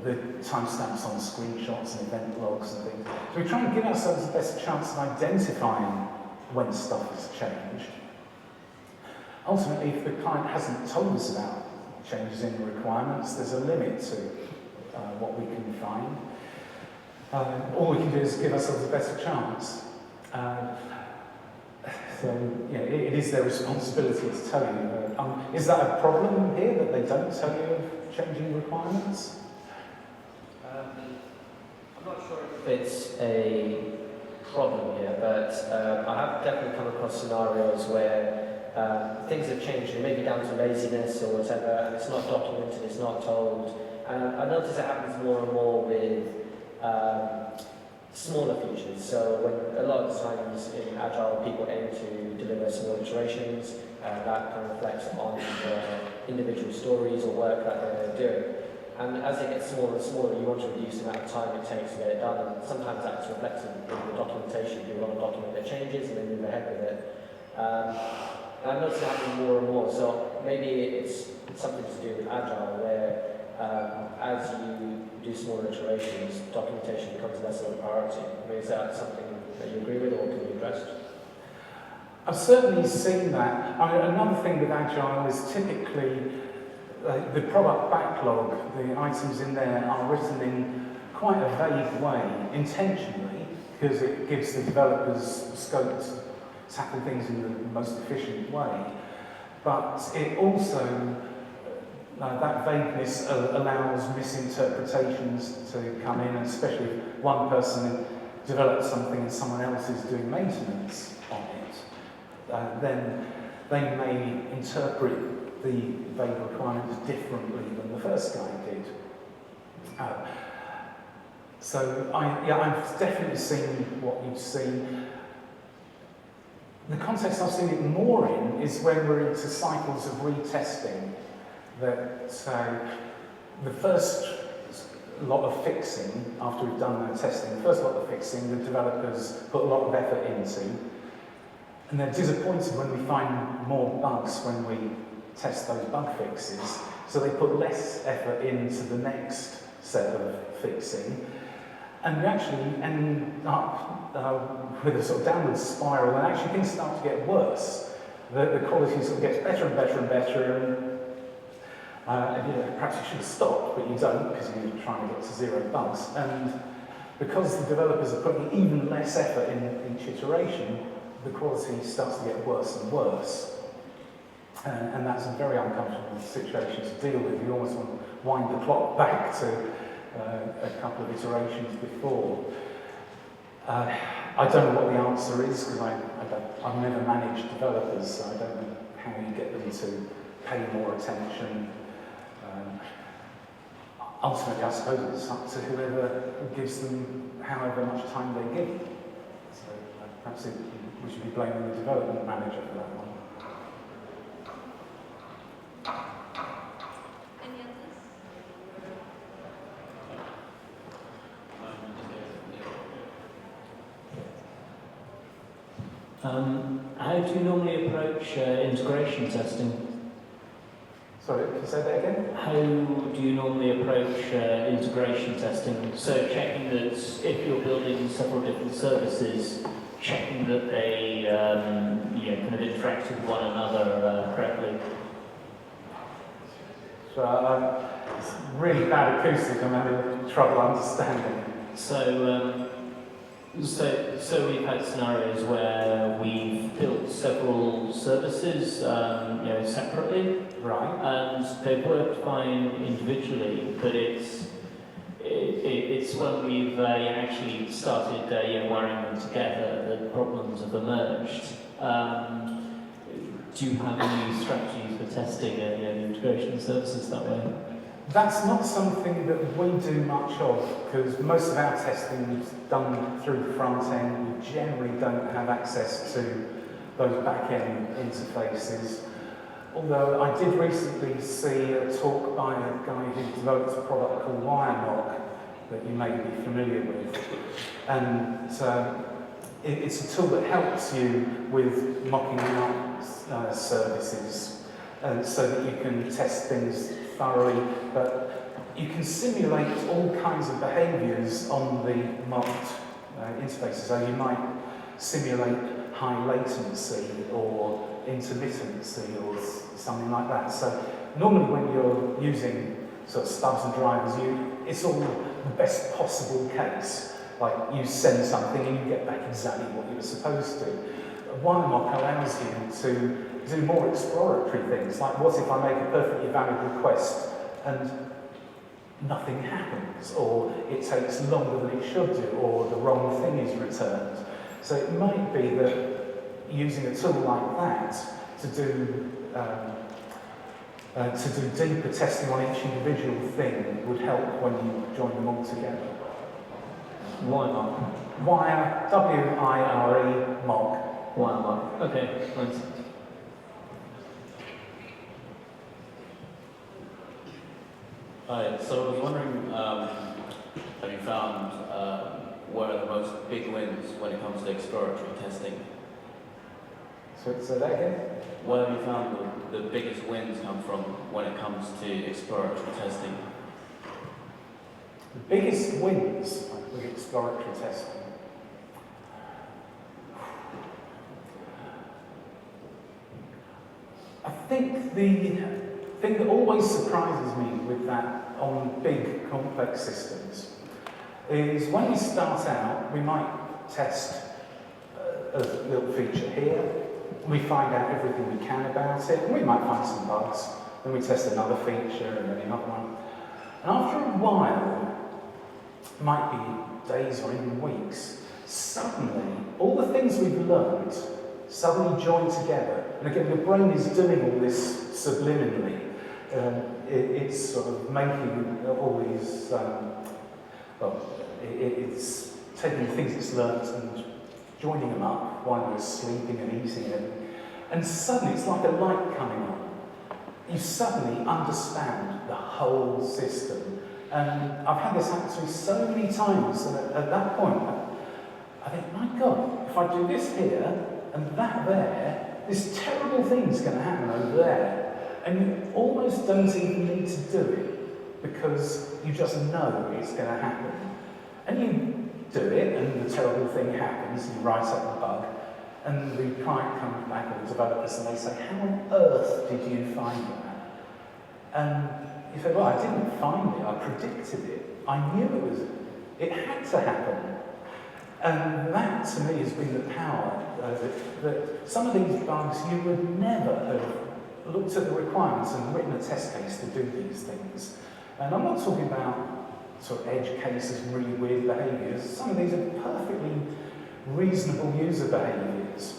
[SPEAKER 1] the timestamps on screenshots and event logs and things. So we try and give ourselves the best chance of identifying when stuff has changed. Ultimately, if the client hasn't told us about changes in the requirements, there's a limit to what we can find. All we can do is give ourselves a better chance. So, it is their responsibility to tell you. Is that a problem here, that they don't tell you of changing requirements?
[SPEAKER 4] I'm not sure if it's a problem here, but I have definitely come across scenarios where things have changed, and maybe down to laziness or whatever, and it's not documented, it's not told. And I notice it happens more and more with smaller features. So when a lot of times in Agile people aim to deliver small iterations, that kind of reflects on the individual stories or work that they're doing. And as it gets smaller and smaller, you want to reduce the amount of time it takes to get it done, and sometimes that's reflected in the documentation. You want to document the changes and then move ahead with it. And I notice it happening more and more. So maybe it's something to do with Agile, where as you do smaller iterations, documentation becomes less of a priority. I mean, is that something that you agree with or can be addressed?
[SPEAKER 1] I've certainly seen that. I mean, another thing with Agile is typically the product backlog, the items in there are written in quite a vague way, intentionally, because it gives the developers scope to tackle things in the most efficient way. But it also, that vagueness allows misinterpretations to come in, especially if one person develops something and someone else is doing maintenance on it. Then they may interpret the vague requirements differently than the first guy did. So I've definitely seen what you've seen. The context I've seen it more in is when we're into cycles of retesting. That the first lot of fixing, after we've done the testing, the first lot of fixing the developers put a lot of effort into, and they're disappointed when we find more bugs when we test those bug fixes, so they put less effort into the next set of fixing, and we actually end up with a sort of downward spiral, and actually things start to get worse. The quality sort of gets better and better and better, and perhaps you should have stopped, but you don't, because you're trying to get to 0 bugs. And because the developers are putting even less effort in each iteration, the quality starts to get worse and worse. And that's a very uncomfortable situation to deal with. You almost want to wind the clock back to a couple of iterations before. I don't know what the answer is, because I've never managed developers, so I don't know how you get them to pay more attention. Ultimately, I suppose it's up to whoever gives them however much time they give. So perhaps we should be blaming the development manager for that one.
[SPEAKER 2] Any others?
[SPEAKER 5] How do you normally approach integration testing?
[SPEAKER 1] Sorry, can you say that again?
[SPEAKER 5] How do you normally approach integration testing? So checking that if you're building several different services, checking that they kind of interact with one another correctly.
[SPEAKER 1] So it's really bad acoustic, I'm having trouble understanding.
[SPEAKER 5] So we've had scenarios where we've built several services, separately,
[SPEAKER 1] Right.
[SPEAKER 5] and they've worked fine individually. But it's when we've actually started wiring them together that problems have emerged. Do you have any strategies for testing integration of services that way?
[SPEAKER 1] That's not something that we do much of, because most of our testing is done through the front end. We generally don't have access to those back-end interfaces. Although I did recently see a talk by a guy who developed a product called YNAP that you may be familiar with. And it's a tool that helps you with mocking out services, so that you can test things thoroughly, but you can simulate all kinds of behaviours on the mocked interfaces. So you might simulate high latency or intermittency or something like that. So normally when you're using sort of stubs and drivers, it's all the best possible case. Like you send something and you get back exactly what you were supposed to. YNAP allows you to do more exploratory things, like what if I make a perfectly valid request and nothing happens, or it takes longer than it should do, or the wrong thing is returned. So it might be that using a tool like that to do deeper testing on each individual thing would help when you join them all together.
[SPEAKER 5] Why not?
[SPEAKER 1] Wire, W-I-R-E, mock.
[SPEAKER 5] Why not? Okay, thanks.
[SPEAKER 6] Hi, so I was wondering, have you found what are the most big wins when it comes to exploratory testing?
[SPEAKER 1] So that again?
[SPEAKER 6] Where have you found the biggest wins come from when it comes to exploratory testing?
[SPEAKER 1] The biggest wins with exploratory testing. I think the thing that always surprises me with that on big complex systems is when we start out, we might test a little feature here, we find out everything we can about it, and we might find some bugs, then we test another feature and then another one. And after a while, it might be days or even weeks, suddenly all the things we've learned suddenly join together. And again, the brain is doing all this subliminally. It's sort of making all these, it's taking the things it's learnt and joining them up while we're sleeping and eating it. And suddenly it's like a light coming on. You suddenly understand the whole system. And I've had this happen to me so many times, and at that point, I think, my God, if I do this here and that there, this terrible thing's going to happen over there. And you almost don't even need to do it, because you just know it's going to happen. And you do it, and the terrible thing happens, you write up the bug, and the client comes back, or the developers, and they say, how on earth did you find that? And you say, well, I didn't find it, I predicted it. I knew it had to happen. And that, to me, has been the power of it, that some of these bugs, you would never have looked at the requirements and written a test case to do these things. And I'm not talking about sort of edge cases, really weird behaviours. Some of these are perfectly reasonable user behaviours.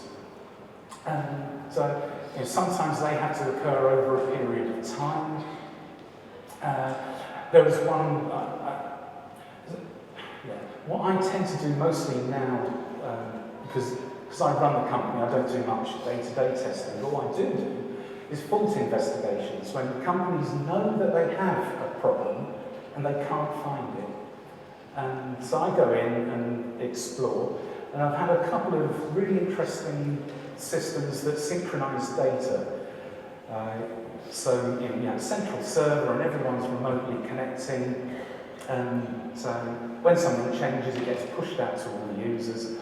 [SPEAKER 1] And sometimes they have to occur over a period of time. There was one, what I tend to do mostly now, because I run the company, I don't do much day-to-day testing. All I do is fault investigations, when companies know that they have a problem and they can't find it. And so I go in and explore, and I've had a couple of really interesting systems that synchronise data. So you have a central server and everyone's remotely connecting, and when something changes it gets pushed out to all the users,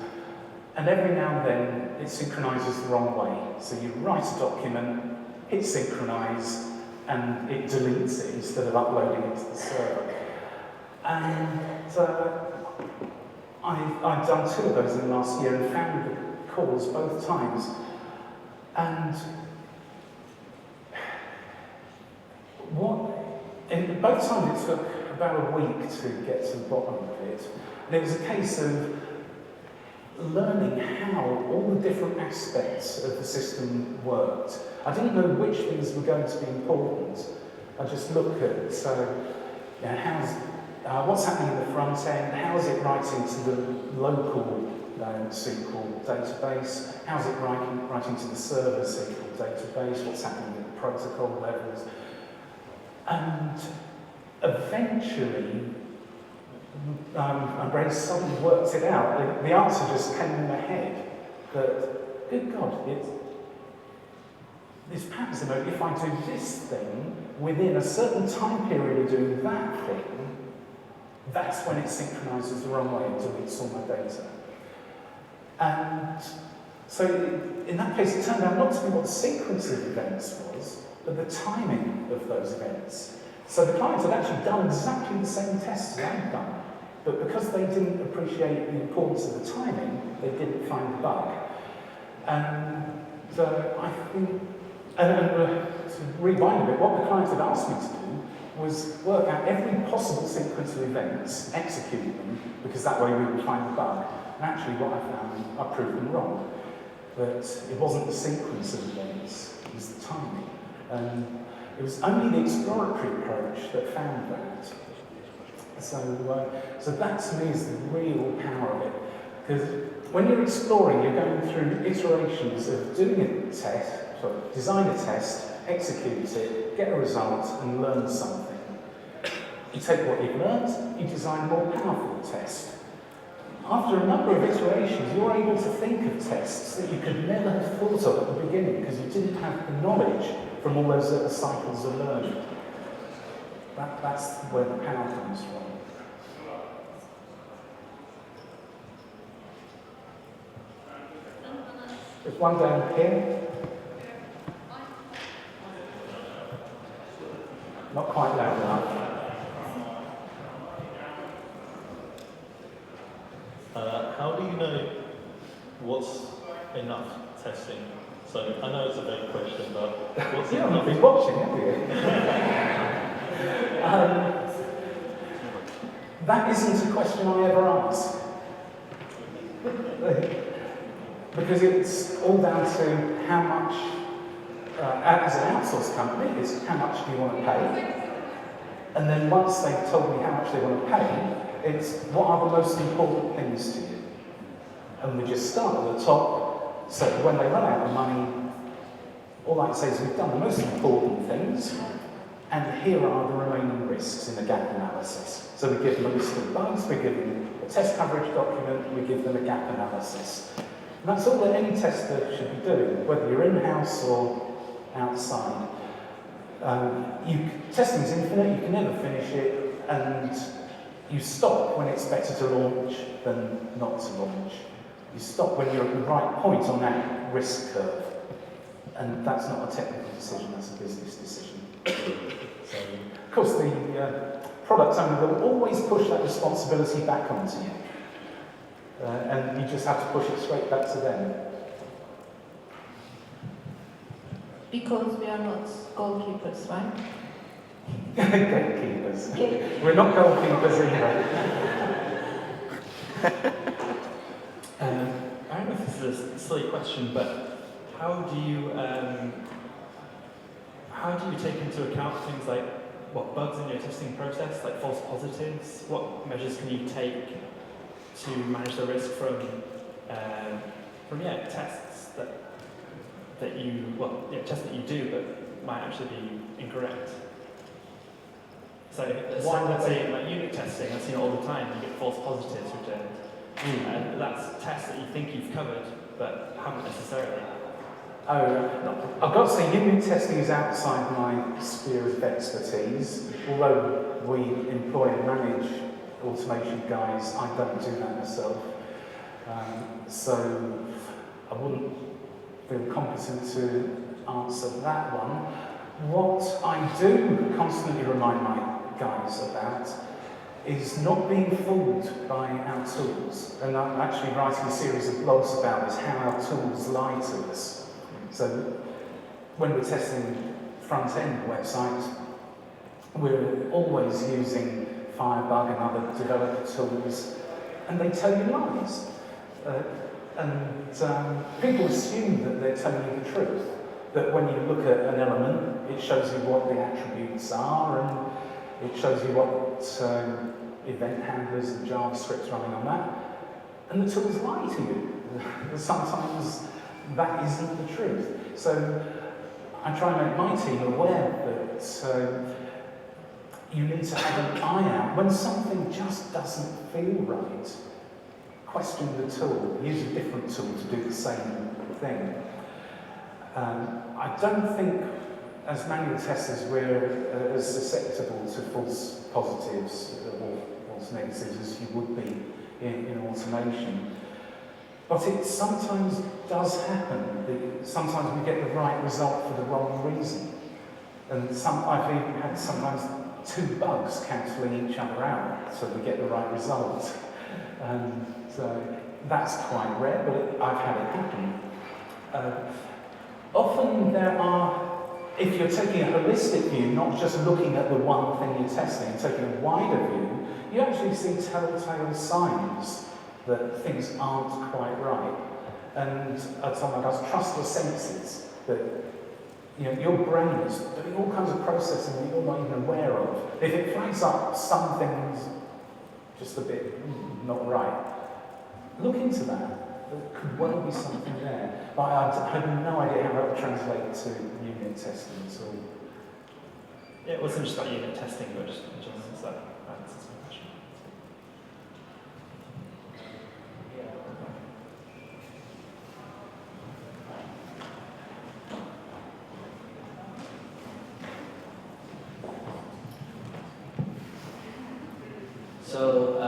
[SPEAKER 1] and every now and then it synchronises the wrong way. So you write a document, hit synchronise, and it deletes it instead of uploading it to the server. And I've done 2 of those in the last year and found the cause both times. And both times it took about a week to get to the bottom of it. And it was a case of learning how all the different aspects of the system worked. I didn't know which things were going to be important. I just looked at, what's happening in the front end, how's it writing to the local SQL database, how's it writing to the server SQL database, what's happening at the protocol levels. And eventually, my brain suddenly worked it out. The answer just came in my head that, good God, this pattern's about if I do this thing within a certain time period of doing that thing, that's when it synchronises the wrong way and deletes all my data. And so in that case, it turned out not to be what the sequence of events was, but the timing of those events. So the clients had actually done exactly the same tests as I'd done, but because they didn't appreciate the importance of the timing, they didn't find the bug. And I think, to rewind a bit, what the clients had asked me to do was work out every possible sequence of events, execute them, because that way we would find the bug. And actually what I found, I proved them wrong. That it wasn't the sequence of events, it was the timing. And it was only the exploratory approach that found that. So that to me is the real power of it. Because when you're exploring, you're going through iterations of doing a test, design a test, execute it, get a result, and learn something. You take what you've learned, you design a more powerful test. after a number of iterations, you're able to think of tests that you could never have thought of at the beginning because you didn't have the knowledge from all those other cycles of learning. That's where the power comes from. There's one down here. Not quite loud enough.
[SPEAKER 7] How do you know what's enough testing? So I know it's a vague question, but what's
[SPEAKER 1] You've
[SPEAKER 7] enough?
[SPEAKER 1] been watching, haven't you? That isn't a question I ever ask. Because it's all down to how much, as an outsource company, it's how much do you want to pay? And then once they've told me how much they want to pay, it's what are the most important things to you? And we just start at the top, so when they run out of money, all I can say is we've done the most important things, and here are the remaining risks in the gap analysis. So we give them a list of bugs, we give them a test coverage document, we give them a gap analysis. And that's all that any tester should be doing, whether you're in-house or outside. Testing is infinite, you can never finish it, and you stop when it's better to launch than not to launch. You stop when you're at the right point on that risk curve. And that's not a technical decision, that's a business decision. So, of course, the product owner will always push that responsibility back onto you. And you just have to push it straight back to them.
[SPEAKER 2] Because we are not goalkeepers, right?
[SPEAKER 1] Gatekeepers. We're not goalkeepers anyway.
[SPEAKER 8] I don't know if this is a silly question, but how do you take into account things like what bugs in your testing process, like false positives? What measures can you take to manage the risk from tests tests that you do but might actually be incorrect? So let's say like unit testing, I've seen it all the time. You get false positives returned. And that's tests that you think you've covered, but haven't necessarily.
[SPEAKER 1] I've got to say, unit testing is outside my sphere of expertise. Although we employ and manage automation guys, I don't do that myself. So I wouldn't feel competent to answer that one. What I do constantly remind my guys about is not being fooled by our tools. And I'm actually writing a series of blogs about this, how our tools lie to us. So when we're testing front-end websites, we're always using Firebug and other developer tools, and they tell you lies. People assume that they're telling you the truth, that when you look at an element, it shows you what the attributes are, and it shows you what event handlers and JavaScript's running on that, and the tools lie to you. Sometimes that isn't the truth. So I try and make my team aware that you need to have an eye out. When something just doesn't feel right, question the tool, use a different tool to do the same thing. I don't think as manual testers we're as susceptible to false positives or false negatives as you would be in automation. But it sometimes does happen. Sometimes we get the right result for the wrong reason. And I've even had sometimes two bugs cancelling each other out so we get the right result. And that's quite rare, but I've had it happen. Often there are, if you're taking a holistic view, not just looking at the one thing you're testing, taking a wider view, you actually see telltale signs that things aren't quite right. And I tell my guys, trust your senses, that your brain is doing all kinds of processing that you're not even aware of. If it flags up some things just a bit not right, look into that. There could well be something there. But I have no idea how that would translate to unit testing at all.
[SPEAKER 8] Yeah, it wasn't just about unit testing, but just that answers my question.
[SPEAKER 4] So,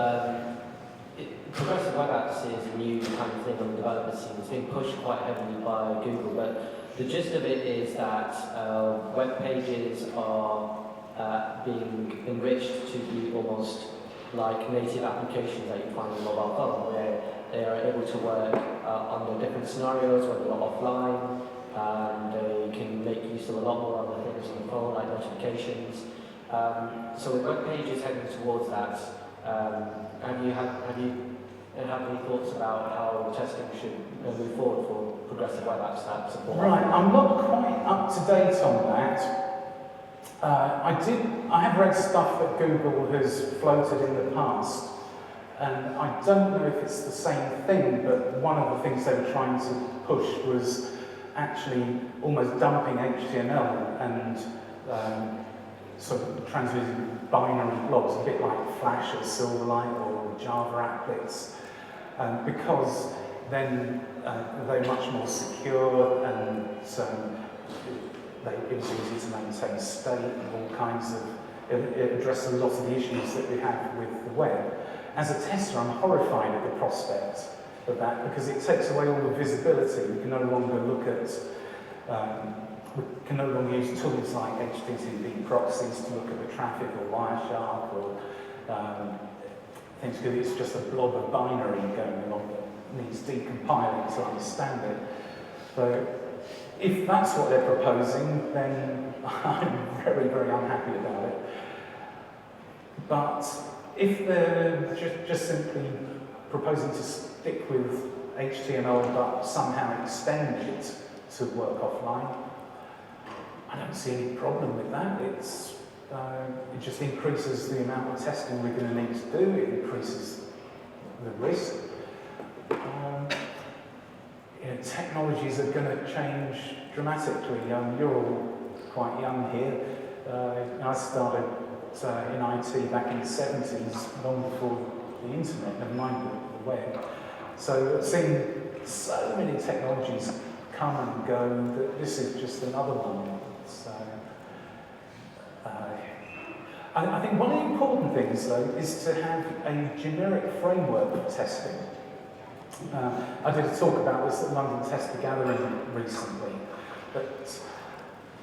[SPEAKER 4] progressive web apps is a new kind of thing on the developer scene. It's being pushed quite heavily by Google, but the gist of it is that web pages are being enriched to be almost like native applications that you find on a mobile phone, where they are able to work under different scenarios, whether they're offline, and they can make use of a lot more other things on the phone, like notifications. So with web pages heading towards that, have you any thoughts about how testing should move forward for progressive web apps that support?
[SPEAKER 1] Right, I'm not quite up to date on that. I have read stuff that Google has floated in the past, and I don't know if it's the same thing, but one of the things they were trying to push was actually almost dumping HTML and sort of transmitting binary blobs, a bit like Flash or Silverlight or Java applets, because then they're much more secure and it was easy to maintain state and all kinds of, it addressed a lot of the issues that we have with the web. As a tester, I'm horrified at the prospect of that because it takes away all the visibility. We can no longer look at, we can no longer use tools like HTTP proxies to look at the traffic or Wireshark or things, because it's just a blob of binary going along that needs decompiling to understand it. So if that's what they're proposing, then I'm very, very unhappy about it. But if they're just simply proposing to stick with HTML but somehow extend it to work offline, I don't see any problem with that. It just increases the amount of testing we're going to need to do. It increases the risk. Technologies are going to change dramatically. You're all quite young here. I started in IT back in the 70s, long before the internet, never mind the web. So I've seen so many technologies come and go that this is just another one. So, I think one of the important things, though, is to have a generic framework for testing. I did a talk about this at London Tester Gathering recently, but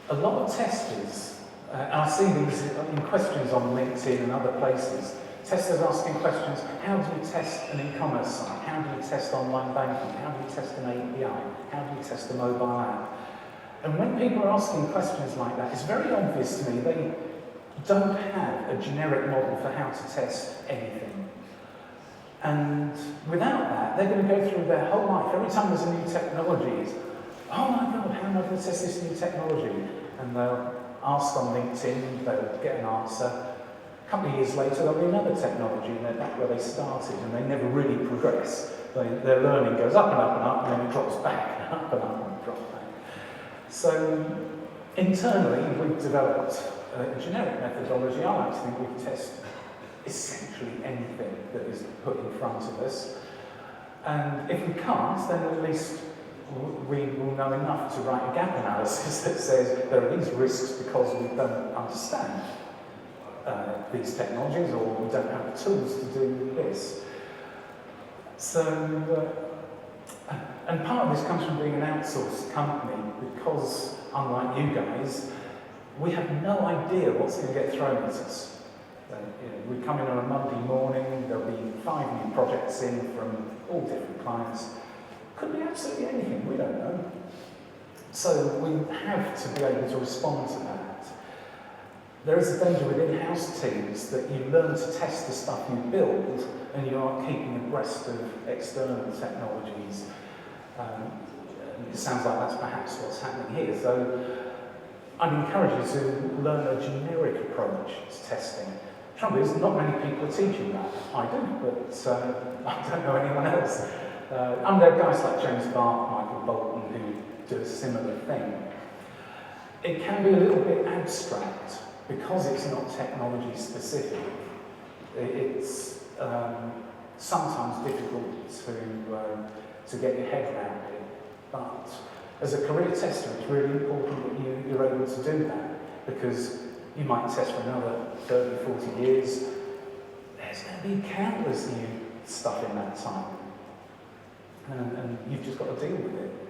[SPEAKER 1] a lot of testers, and I see these in questions on LinkedIn and other places, testers asking questions, how do you test an e-commerce site? How do you test online banking? How do you test an API? How do you test a mobile app? And when people are asking questions like that, it's very obvious to me they don't have a generic model for how to test anything. And without that, they're going to go through their whole life. Every time there's a new technology, it's, oh my God, how am I going to test this new technology? And they'll ask on LinkedIn, they'll get an answer. A couple of years later, there'll be another technology, and they're back where they started, and they never really progress. Their learning goes up and up and up, and then it drops back, and up and up, and drops back. So, internally, we've developed a generic methodology. I like to think we can test essentially anything that is put in front of us. And if we can't, then at least we will know enough to write a gap analysis that says there are these risks because we don't understand these technologies, or we don't have the tools to do this. So, and part of this comes from being an outsourced company, because unlike you guys, we have no idea what's going to get thrown at us. We come in on a Monday morning, there'll be 5 new projects in from all different clients. Could be absolutely anything, we don't know. So we have to be able to respond to that. There is a danger with in-house teams that you learn to test the stuff you build and you aren't keeping abreast of external technologies. It sounds like that's perhaps what's happening here. So I'd encourage you to learn a generic approach to testing. The trouble is, not many people are teaching that. I do, but I don't know anyone else. And there are guys like James Bark, Michael Bolton, who do a similar thing. It can be a little bit abstract because it's not technology specific. It's sometimes difficult to get your head around it. But as a career tester, it's really important that you're able to do that, because you might test for another 30, 40 years. there's going to be countless new stuff in that time. And you've just got to deal with it.